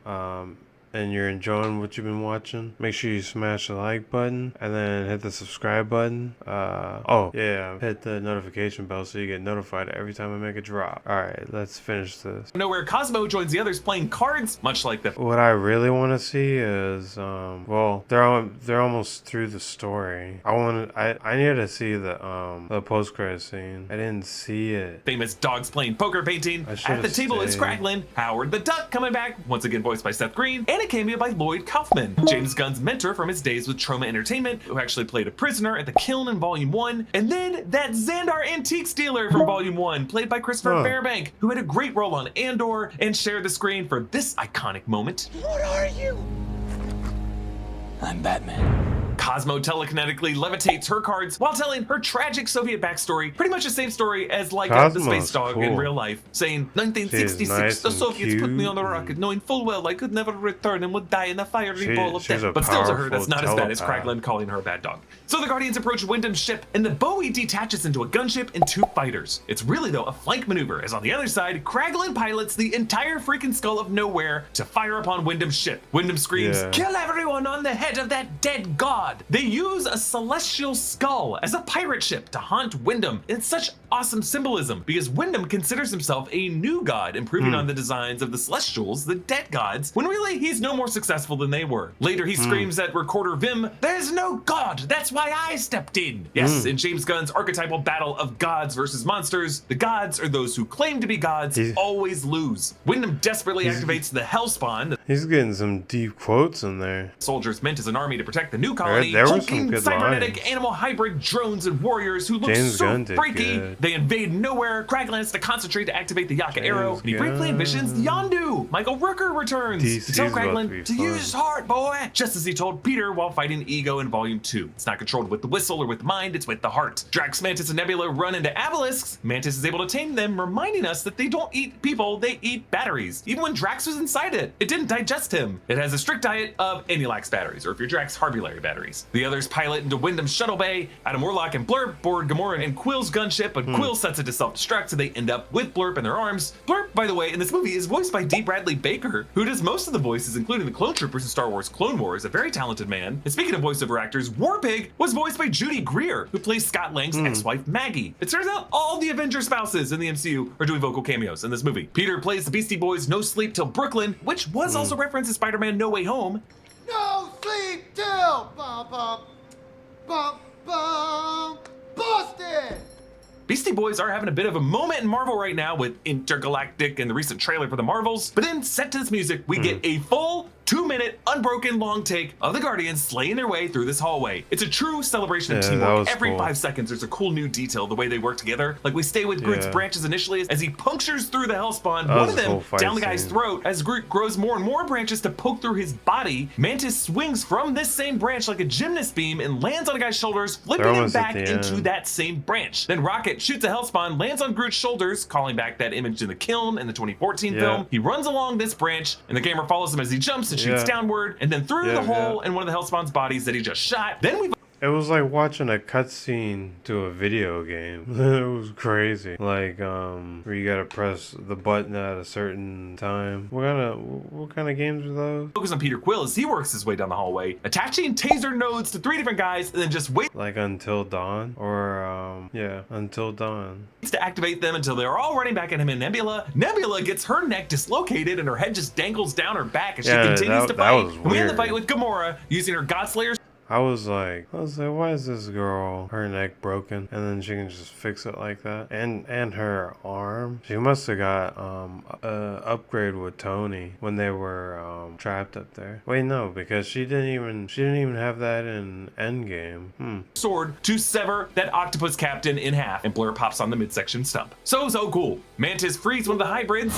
and you're enjoying what you've been watching, make sure you smash the like button and then hit the subscribe button. Hit the notification bell so you get notified every time I make a drop. All right, let's finish this. Nowhere, Cosmo joins the others playing cards, much like the... What I really want to see is, they're almost through the story. I need to see the post-credit scene. I didn't see it. Famous dogs playing poker painting. At the table is Cracklin, Howard the Duck coming back, once again voiced by Seth Green, and and a cameo by Lloyd Kaufman, James Gunn's mentor from his days with Troma Entertainment, who actually played a prisoner at the kiln in Volume 1, and then that Xandar antiques dealer from Volume 1, played by Christopher Fairbank, who had a great role on Andor and shared the screen for this iconic moment. What are you? I'm Batman. Cosmo telekinetically levitates her cards while telling her tragic Soviet backstory, pretty much the same story as like the space dog in real life, saying 1966 nice the Soviets put me cute. on a rocket knowing full well I could never return and would die in a fiery ball of she's death. a But still to her powerful that's not as bad as telepath. Kraglin calling her a bad dog. So the Guardians approach Wyndham's ship and the Bowie detaches into a gunship and 2 fighters. It's really though a flank maneuver, as on the other side Kraglin pilots the entire freaking skull of nowhere to fire upon Wyndham's ship. Wyndham screams, Yeah. "Kill everyone on the head of that dead god!" They use a celestial skull as a pirate ship to haunt Wyndham. It's such awesome symbolism because Wyndham considers himself a new god, improving on the designs of the Celestials, the dead gods, when really he's no more successful than they were. Later he screams at recorder Vim, "There's no god, that's why I stepped in." Yes, in James Gunn's archetypal battle of gods versus monsters, the gods, or those who claim to be gods, always lose. Wyndham desperately activates the Hellspawn. He's getting some deep quotes in there. Soldiers meant as an army to protect the new colony, There were some hulking good cybernetic lines. animal hybrid drones and warriors who look James so Gunn did freaky. good. They invade nowhere. Kraglin has to concentrate to activate the Yaka arrow, and he Gunn. briefly envisions Yondu. Michael Rooker returns to tell DC's about to Kraglin be to fun. use his heart, boy, just as he told Peter while fighting Ego in Volume 2. It's not controlled with the whistle or with the mind, it's with the heart. Drax, Mantis, and Nebula run into Abelisks. Mantis is able to tame them, reminding us that they don't eat people, they eat batteries. Even when Drax was inside it, it didn't digest him. It has a strict diet of Anilax batteries, or if you're Drax, Harbulary batteries. The others pilot into Wyndham's shuttle bay. Adam Warlock and Blurp board Gamora and Quill's gunship, but Quill sets it to self-destruct, so they end up with Blurp in their arms. Blurp, by the way, in this movie is voiced by D. Bradley Baker, who does most of the voices, including the Clone Troopers in Star Wars Clone Wars, a very talented man. And speaking of voiceover actors, Warpig was voiced by Judy Greer, who plays Scott Lang's ex-wife Maggie. It turns out all the Avenger spouses in the MCU are doing vocal cameos in this movie. Peter plays the Beastie Boys' No Sleep Till Brooklyn, which was also referenced in Spider-Man No Way Home. No sleep till bum bum bum bum Boston. Beastie Boys are having a bit of a moment in Marvel right now with Intergalactic and the recent trailer for the Marvels, but then set to this music, we get a full 2-minute unbroken long take of the Guardians slaying their way through this hallway. It's a true celebration of Yeah, that teamwork. was Every cool. 5 seconds there's a cool new detail, the way they work together. Like we stay with Groot's Yeah. branches initially as he punctures through the Hellspawn, That one was of a them cool fight down the guy's scene. throat. As Groot grows more and more branches to poke through his body, Mantis swings from this same branch like a gymnast beam and lands on a guy's shoulders, flipping him almost at back the into end. that same branch. Then Rocket shoots a Hellspawn, lands on Groot's shoulders, calling back that image in the kiln in the 2014 Yeah. film. He runs along this branch, and the camera follows him as he jumps and shoots Yeah. downward, and then through Yeah, the hole yeah. in one of the Hellspawn's bodies that he just shot. Then we It was like watching a cutscene to a video game. It was crazy. Like, where you gotta press the button at a certain time. What kind of games are those? focus on Peter Quill as he works his way down the hallway, attaching taser nodes to 3 different guys, and then just waits Like Until Dawn? Or, yeah, Until Dawn. to activate them until they're all running back at him and Nebula. Nebula gets her neck dislocated and her head just dangles down her back as Yeah, she continues to that fight. was And we end the weird. fight with Gamora using her Godslayer's I was like, why is this girl, her neck broken? And then she can just fix it like that. And her arm. She must have got a upgrade with Tony when they were trapped up there. Wait, no, because she didn't even have that in Endgame. sword to sever that octopus captain in half, and Blur pops on the midsection stump. So cool. Mantis frees one of the hybrids.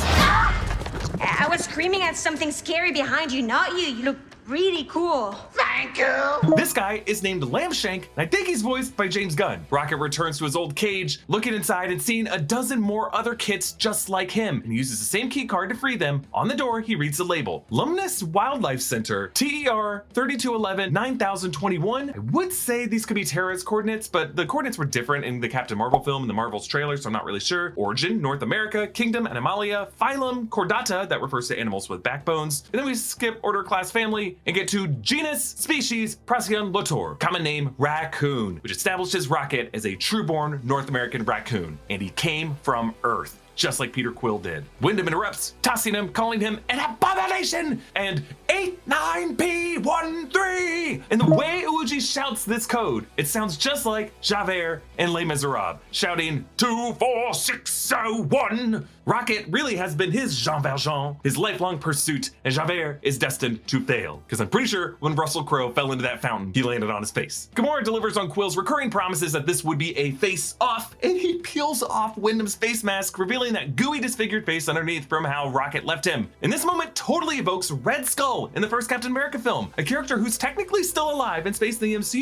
I was screaming at something scary behind you, not you. You look really cool. Thank you. This guy is named Lambshank, and I think he's voiced by James Gunn. Rocket returns to his old cage, looking inside and seeing a dozen more other kits just like him, and he uses the same key card to free them. On the door, he reads the label, Lumnus Wildlife Center, TER 3211 9021. I would say these could be Terra's coordinates, but the coordinates were different in the Captain Marvel film and the Marvel's trailer, so I'm not really sure. Origin, North America, Kingdom, Animalia, Phylum, Chordata, that refers to animals with backbones. And then we skip order, class, family, and get to genus, species, Procyon lotor, common name raccoon, which establishes Rocket as a true-born North American raccoon, and he came from Earth, just like Peter Quill did. Wyndham interrupts, tossing him, calling him an abomination, and 89P 313! And the way Uji shouts this code, it sounds just like Javert in Les Miserables, shouting 24601. Rocket really has been his Jean Valjean, his lifelong pursuit, and Javert is destined to fail. Because I'm pretty sure when Russell Crowe fell into that fountain, he landed on his face. Gamora delivers on Quill's recurring promises that this would be a face-off, and he peels off Wyndham's face mask, revealing that gooey disfigured face underneath from how Rocket left him. And this moment totally evokes Red Skull in the first Captain America film, a character who's technically still alive in space in the MCU.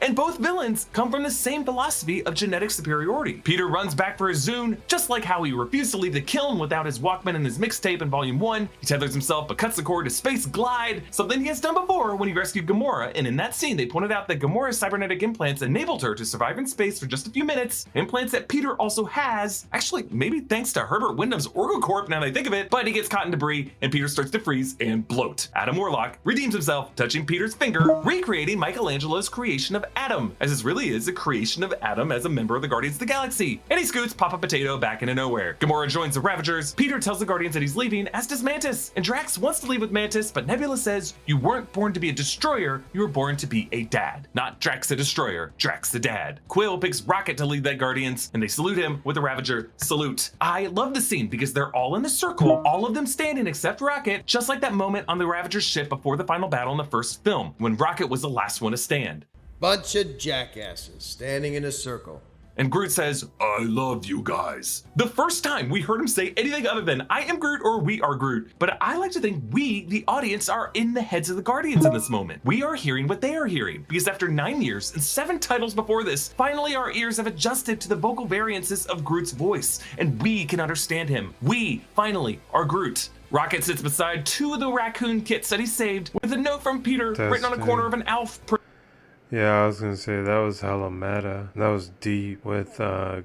And both villains come from the same philosophy of genetic superiority. Peter runs back for his Zune, just like how he refused to leave the kiln without his Walkman and his mixtape in Volume 1. He tethers himself but cuts the cord to Space Glide, something he has done before when he rescued Gamora, and in that scene they pointed out that Gamora's cybernetic implants enabled her to survive in space for just a few minutes, implants that Peter also has, actually maybe thanks to Herbert Wyndham's Orgocorp now that I think of it, but he gets caught in debris and Peter starts to freeze and bloat. Adam Warlock redeems himself, touching Peter's finger, recreating Michelangelo's creation of Adam, as this really is a creation of Adam as a member of the Guardians of the Galaxy. And he scoots Papa Potato back into nowhere. Gamora joins the Ravagers. Peter tells the Guardians that he's leaving, as does Mantis. And Drax wants to leave with Mantis, but Nebula says, "You weren't born to be a destroyer, you were born to be a dad." Not Drax the Destroyer, Drax the dad. Quill picks Rocket to lead that Guardians, and they salute him with a Ravager salute. I love the scene because they're all in a circle, all of them standing except Rocket, just like that moment on the Ravager's ship before the final battle in the first film, when Rocket was the last one to stand. Bunch of jackasses standing in a circle. And Groot says, "I love you guys." The first time we heard him say anything other than "I am Groot" or "We are Groot." But I like to think we, the audience, are in the heads of the Guardians in this moment. We are hearing what they are hearing, because after 9 years and 7 titles before this, finally our ears have adjusted to the vocal variances of Groot's voice, and we can understand him. We, finally, are Groot. Rocket sits beside 2 of the raccoon kits that he saved with a note from Peter written on a corner of an Alf. Yeah, I was gonna say that was hella meta. That was deep with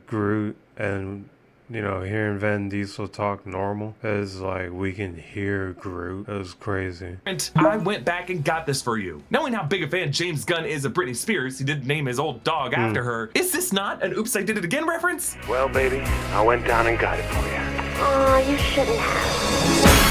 Groot, and you know, hearing Vin Diesel talk normal is like we can hear Groot. It was crazy. And I went back and got this for you. Knowing how big a fan James Gunn is of Britney Spears, he did name his old dog after her. Is this not an "Oops, I Did It Again" reference? Well, baby, I went down and got it for you. Aw, you shouldn't have.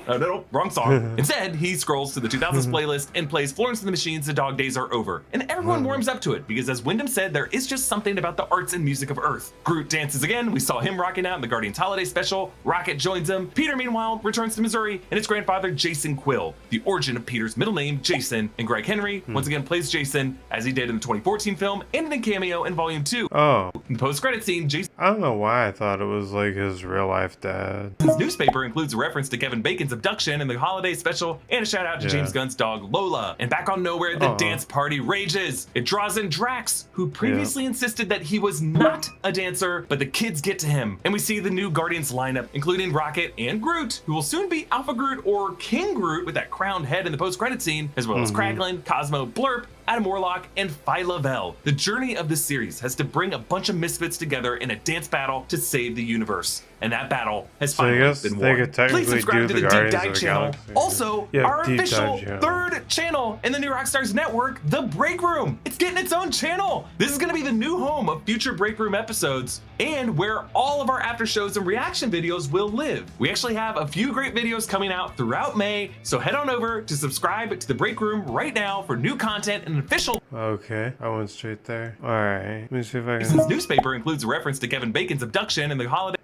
Oh, no, wrong song. Instead, he scrolls to the 2000s playlist and plays Florence and the Machine's The Dog Days Are Over. And everyone warms up to it because, as Wyndham said, there is just something about the arts and music of Earth. Groot dances again. We saw him rocking out in the Guardians Holiday Special. Rocket joins him. Peter, meanwhile, returns to Missouri and his grandfather, Jason Quill. The origin of Peter's middle name, Jason, and Greg Henry once again plays Jason, as he did in the 2014 film and in a cameo in Volume 2. Oh. In the post-credit scene, Jason... I don't know why I thought it was like his real-life dad. His newspaper includes a reference to Kevin Bacon's abduction in the holiday special and a shout out to James Gunn's dog Lola. And back on Nowhere, the dance party rages. It draws in Drax, who previously insisted that he was not a dancer, but the kids get to him. And we see the new Guardians lineup, including Rocket and Groot, who will soon be Alpha Groot or King Groot with that crowned head in the post-credit scene, as well as Kraglin, Cosmo, Blurp, Adam Warlock, and Phyla Vel. The journey of this series has to bring a bunch of misfits together in a dance battle to save the universe. And that battle has finally been won. Please subscribe to the Deep Dive channel. Also, our official 3rd channel in the New Rockstars Network, The Break Room. It's getting its own channel. This is going to be the new home of future Break Room episodes and where all of our after shows and reaction videos will live. We actually have a few great videos coming out throughout May, so head on over to subscribe to The Break Room right now for new content and official. Okay, I went straight there. Alright, let me see if I can. His newspaper includes a reference to Kevin Bacon's abduction in the holiday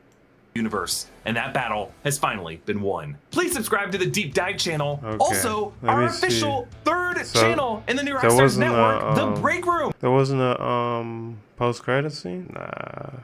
universe, and that battle has finally been won. Please subscribe to the Deep Dive channel. Also, our official 3rd channel in the New Rockstars Network, The Break Room. There wasn't a post-credit scene? Nah.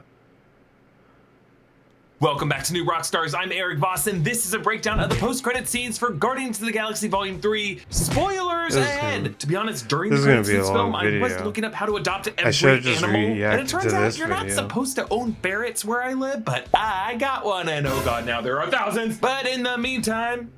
Welcome back to New Rockstars. I'm Eric Voss, and this is a breakdown of the post-credit scenes for Guardians of the Galaxy Volume 3. Spoilers ahead! To be honest, during the credits of this film, I was looking up how to adopt every animal, and it turns out you're not supposed to own ferrets where I live, but I got one, and oh god, now there are thousands. But in the meantime,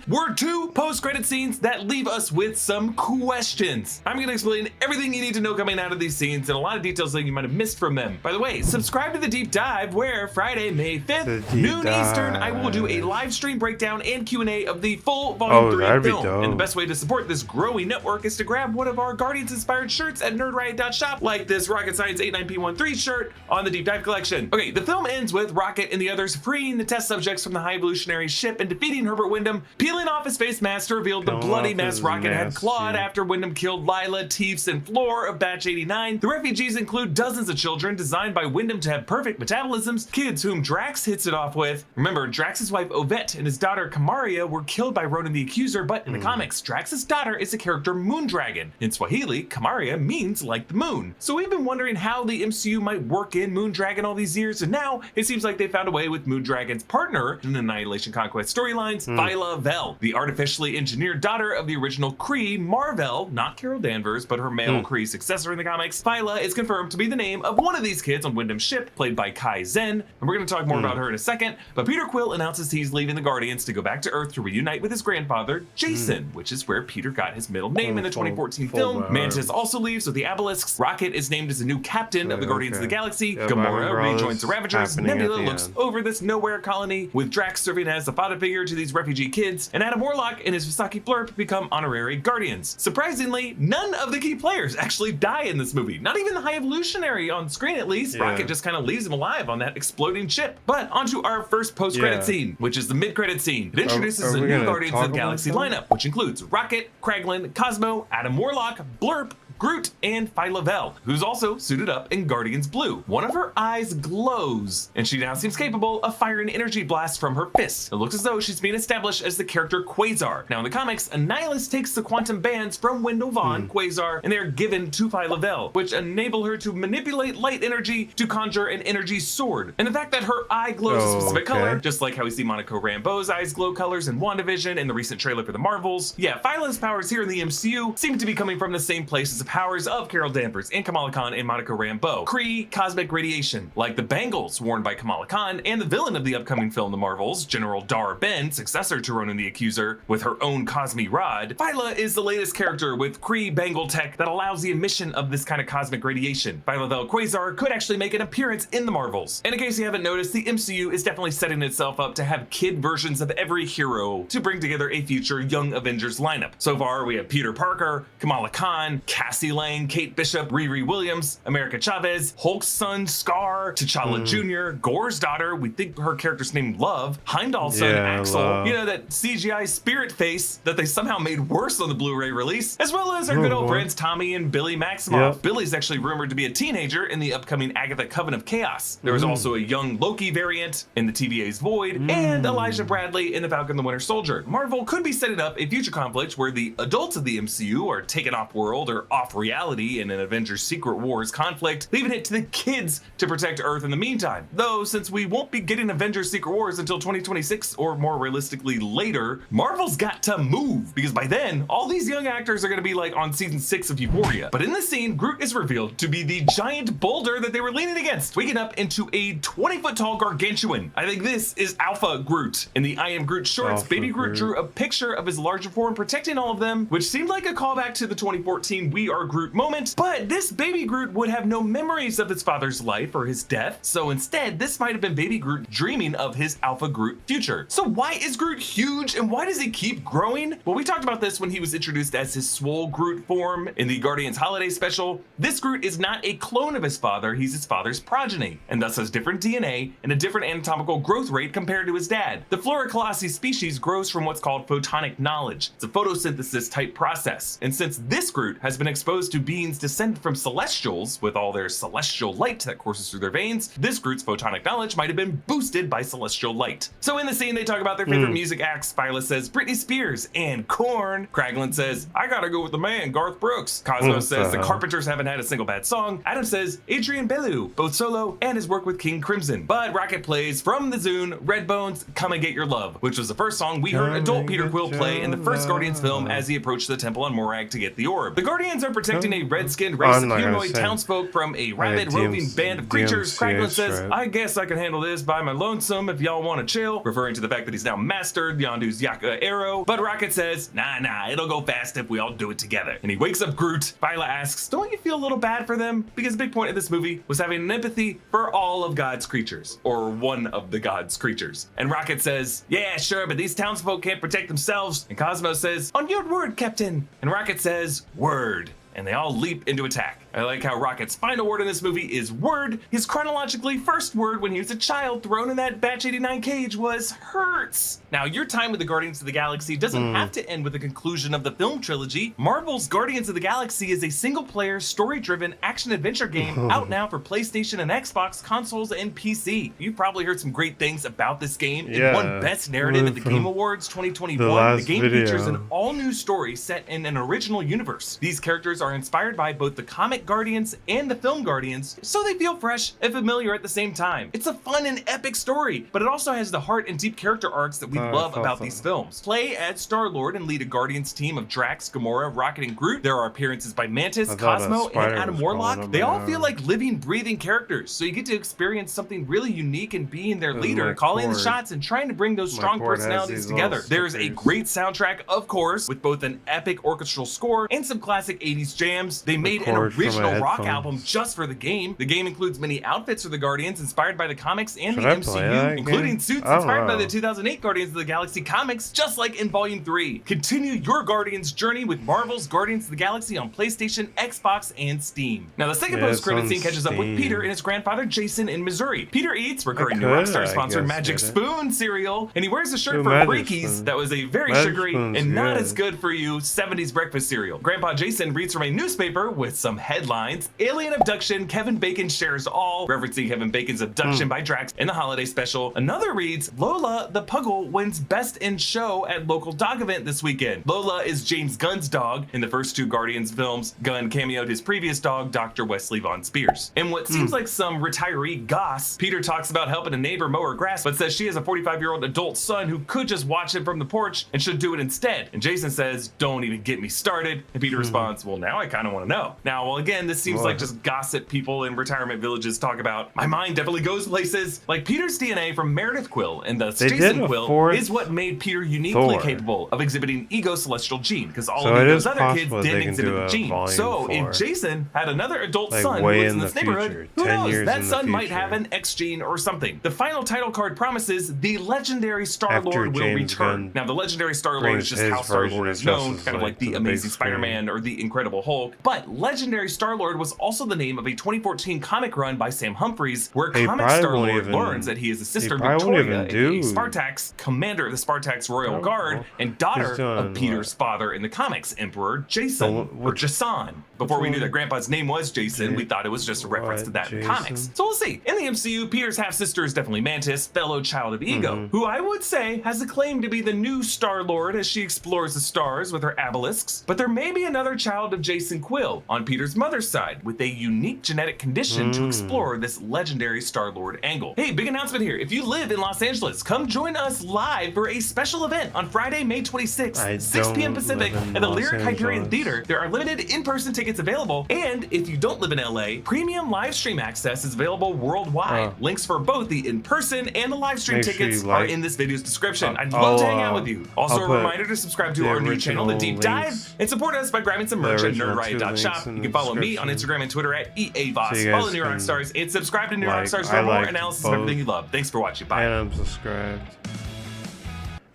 we're 2 post-credit scenes that leave us with some questions. I'm gonna explain everything you need to know coming out of these scenes and a lot of details that you might have missed from them. By the way, subscribe to the Deep Dive, where Friday, May 5th, noon Eastern, I will do a live stream breakdown and Q&A of the full Volume 3 film. And the best way to support this growing network is to grab one of our Guardians-inspired shirts at nerdriot.shop, like this Rocket Science 89P13 shirt on the Deep Dive collection. Okay, the film ends with Rocket and the others freeing the test subjects from the High Evolutionary ship and defeating Herbert Wyndham, peeling off his face mask to reveal the bloody mess Rocket had clawed after Wyndham killed Lila, Teefs, and Floor of Batch 89. The refugees include dozens of children designed by Wyndham to have perfect metabolisms, kids whom Drax hits it off with. Remember, Drax's wife Ovette and his daughter Kamaria were killed by Ronan the Accuser, but in the comics, Drax's daughter is the character Moondragon. In Swahili, Kamaria means like the moon. So we've been wondering how the MCU might work in Moondragon all these years, and now it seems like they found a way with Moondragon's partner in the Annihilation Conquest storylines, Phyla Vel, the artificially engineered daughter of the original Kree, Mar-Vell, not Carol Danvers, but her male Kree successor in the comics. Phyla is confirmed to be the name of one of these kids on Wyndham's ship, played by Kai Zen, and we're going to talk more about her in a second, but Peter Quill announces he's leaving the Guardians to go back to Earth to reunite with his grandfather, Jason, which is where Peter got his middle name in the 2014 film. Mantis also leaves with the Abelisks. Rocket is named as the new captain of the Guardians of the Galaxy. Gamora rejoins the Ravagers. Nebula looks over this nowhere colony, with Drax serving as the father figure to these refugee kids, and Adam Warlock and his Visaki Blurp become honorary Guardians. Surprisingly, none of the key players actually die in this movie, not even the High Evolutionary on screen at least. Rocket just kind of leaves him alive on that exploding ship. But onto our first post-credit scene, which is the mid-credit scene. It introduces the new Guardians of the Galaxy lineup, which includes Rocket, Kraglin, Cosmo, Adam Warlock, Blurp, Groot, and Phyla Vel, who's also suited up in Guardians Blue. One of her eyes glows, and she now seems capable of firing energy blasts from her fists. It looks as though she's being established as the character Quasar. Now in the comics, Annihilus takes the quantum bands from Wendell Vaughn, Quasar, and they're given to Phyla Vel, which enable her to manipulate light energy to conjure an energy sword. And the fact that her eye glows a specific color, just like how we see Monica Rambeau's eyes glow colors in WandaVision and the recent trailer for the Marvels. Yeah, Phyla's powers here in the MCU seem to be coming from the same places of powers of Carol Danvers and Kamala Khan and Monica Rambeau. Kree cosmic radiation, like the bangles worn by Kamala Khan, and the villain of the upcoming film The Marvels, General Dar Ben, successor to Ronan the Accuser, with her own Cosmi Rod. Phyla is the latest character with Kree bangle tech that allows the emission of this kind of cosmic radiation. Phyla Vel Quasar could actually make an appearance in The Marvels. And in case you haven't noticed, the MCU is definitely setting itself up to have kid versions of every hero to bring together a future Young Avengers lineup. So far, we have Peter Parker, Kamala Khan, Cassie Lang, Kate Bishop, Riri Williams, America Chavez, Hulk's son Scar, T'Challa Jr., Gore's daughter, we think her character's named Love, Heimdall's son Axel, you know, that CGI spirit face that they somehow made worse on the Blu-ray release, as well as our good old friends Tommy and Billy Maximoff. Billy's actually rumored to be a teenager in the upcoming Agatha Coven of Chaos. There was also a young Loki variant in the TVA's Void, and Elijah Bradley in the Falcon the Winter Soldier. Marvel could be setting up a future conflict where the adults of the MCU are taken off-world or off-reality in an Avengers Secret Wars conflict, leaving it to the kids to protect Earth in the meantime. Though, since we won't be getting Avengers Secret Wars until 2026, or more realistically later, Marvel's got to move, because by then, all these young actors are going to be like on season 6 of Euphoria. But in this scene, Groot is revealed to be the giant boulder that they were leaning against, waking up into a 20-foot tall gargantuan. I think this is Alpha Groot. In the I Am Groot shorts, Baby Groot drew a picture of his larger form protecting all of them, which seemed like a callback to the 2014 We Are Groot moment, but this Baby Groot would have no memories of his father's life or his death, so instead this might have been Baby Groot dreaming of his Alpha Groot future. So why is Groot huge and why does he keep growing? Well, we talked about this when he was introduced as his Swole Groot form in the Guardians Holiday Special. This Groot is not a clone of his father, he's his father's progeny, and thus has different DNA and a different anatomical growth rate compared to his dad. The Flora Colossi species grows from what's called photonic knowledge. It's a photosynthesis type process, and since this Groot has been exposed exposed to beings descended from celestials with all their celestial light that courses through their veins, this Groot's photonic knowledge might have been boosted by celestial light. So in the scene, they talk about their favorite music acts. Phyla says Britney Spears and Korn. Kraglin says, I gotta go with the man, Garth Brooks. Cosmos says the Carpenters haven't had a single bad song. Adam says Adrian Belew, both solo and his work with King Crimson. But Rocket plays from the Zune, Redbone's Come and Get Your Love, which was the first song we heard adult Peter Quill play in the first Guardians film as he approached the temple on Morag to get the orb. The Guardians are protecting a red-skinned race of humanoid townsfolk from a rabid roving band of creatures. Kraglin says, I guess I can handle this by my lonesome if y'all want to chill, referring to the fact that he's now mastered Yondu's Yaka arrow. But Rocket says, nah, it'll go fast if we all do it together. And he wakes up Groot. Phyla asks, don't you feel a little bad for them? Because a big point of this movie was having an empathy for all of God's creatures, or one of the God's creatures. And Rocket says, yeah, sure, but these townsfolk can't protect themselves. And Cosmos says, on your word, Captain. And Rocket says, word. And they all leap into attack. I like how Rocket's final word in this movie is word. His chronologically first word when he was a child thrown in that Batch 89 cage was hurts. Now, your time with the Guardians of the Galaxy doesn't have to end with the conclusion of the film trilogy. Marvel's Guardians of the Galaxy is a single-player, story-driven action-adventure game out now for PlayStation and Xbox consoles and PC. You've probably heard some great things about this game. It won Best Narrative at the Game Awards 2021. The game features an all-new story set in an original universe. These characters are inspired by both the comic Guardians and the film Guardians, so they feel fresh and familiar at the same time. It's a fun and epic story, but it also has the heart and deep character arcs that we love about these films. Play as Star-Lord and lead a Guardians team of Drax, Gamora, Rocket, and Groot. There are appearances by Mantis, Cosmo, and Adam Warlock. They all feel like living, breathing characters, so you get to experience something really unique and being their leader, calling the shots and trying to bring those strong personalities together. There's a great soundtrack, of course, with both an epic orchestral score and some classic 80s jams. They made an original rock album just for the game. The game includes many outfits for the Guardians inspired by the comics and the MCU, including suits inspired by the 2008 Guardians of the Galaxy comics, just like in Volume 3. Continue your Guardians journey with Marvel's Guardians of the Galaxy on PlayStation, Xbox, and Steam. Now, the second post-credit scene catches up with Peter and his grandfather Jason in Missouri. Peter eats recurring new Rockstar-sponsored Magic Spoon cereal, and he wears a shirt for Breakies that was a very sugary and not as good for you 70s breakfast cereal. Grandpa Jason reads from a newspaper with some headlines. Alien abduction, Kevin Bacon shares all, referencing Kevin Bacon's abduction by Drax in the holiday special. Another reads, Lola the Puggle wins Best in Show at local dog event this weekend. Lola is James Gunn's dog. In the first two Guardians films, Gunn cameoed his previous dog, Dr. Wesley Von Spears. In what seems like some retiree goss, Peter talks about helping a neighbor mow her grass, but says she has a 45-year-old adult son who could just watch him from the porch and should do it instead. And Jason says, don't even get me started. And Peter responds, well, now I kind of want to know. Now, well, again, this seems like just gossip people in retirement villages talk about. My mind definitely goes places. Like Peter's DNA from Meredith Quill and thus Jason Quill is what made Peter uniquely capable of exhibiting Ego Celestial gene, because all of those other kids didn't exhibit the gene. So if Jason had another adult son who lives in this neighborhood, who knows? That son might have an X gene or something. The final title card promises the legendary Star-Lord will return. Now, the legendary Star-Lord is just how Star-Lord is known, kind of like the Amazing Spider-Man or the Incredible Hulk. But legendary Star-Lord was also the name of a 2014 comic run by Sam Humphries, where comic Star-Lord learns that he is the sister Victoria, a Spartax, commander of the Spartax Royal Guard, and daughter of Peter's father in the comics, Emperor Jason, or Jason. Before we knew that Grandpa's name was Jason, we thought it was just a reference to that in comics. So we'll see. In the MCU, Peter's half-sister is definitely Mantis, fellow child of Ego, who I would say has a claim to be the new Star-Lord as she explores the stars with her obelisks. But there may be another child of Jason Quill on Peter's mother's side with a unique genetic condition to explore this legendary Star-Lord angle. Hey, big announcement here. If you live in Los Angeles, come join us live for a special event on Friday, May 26th, 6 p.m. Pacific at the Lyric Hyperion Theater. There are limited in-person tickets available, and if you don't live in LA, premium live stream access is available worldwide. Links for both the in-person and the live stream tickets are in this video's description. I'd love to hang out with you. Also, a reminder to subscribe to our new channel, The Deep Dive, and support us by grabbing some merch at nerdriot.shop. You can follow me on Instagram and Twitter at EAVoss. Follow New Rockstars and subscribe to New Rockstars for more analysis of everything you love. Thanks for watching. Bye. And I'm subscribed.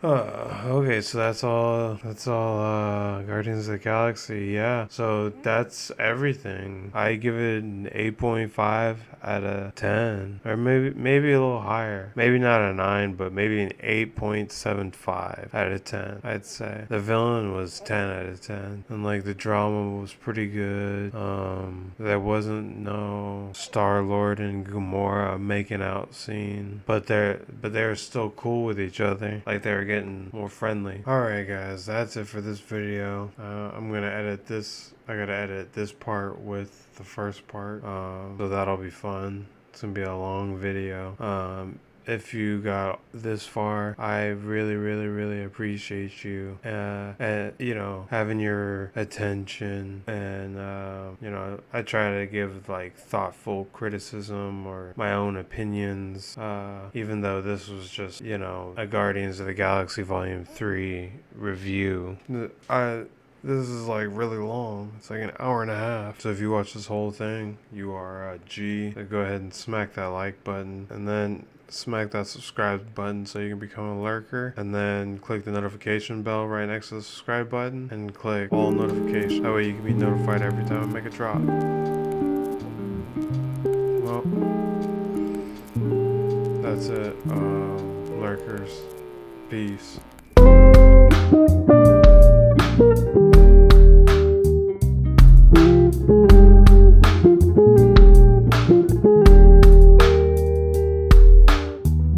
Okay, so that's all Guardians of the Galaxy. Yeah, so that's everything. I give it an 8.5 out of 10, or maybe a little higher. Maybe not a 9, but maybe an 8.75 out of 10. I'd say the villain was 10 out of 10, and like the drama was pretty good. There wasn't no Star-Lord and Gamora making out scene, but they're still cool with each other. Like they were getting more friendly. Alright guys, that's it for this video. I'm gonna edit this. I gotta edit this part with the first part, so that'll be fun. It's gonna be a long video. If you got this far, I really appreciate you, and you know, having your attention, and you know, I try to give like thoughtful criticism or my own opinions, even though this was just, you know, a Guardians of the Galaxy Volume 3 review. This is like really long. It's like an hour and a half. So if you watch this whole thing, you are a G. So go ahead and smack that like button, and then smack that subscribe button so you can become a lurker, and then click the notification bell right next to the subscribe button and click all notifications. That way you can be notified every time I make a drop. Well, that's it. Lurkers, peace.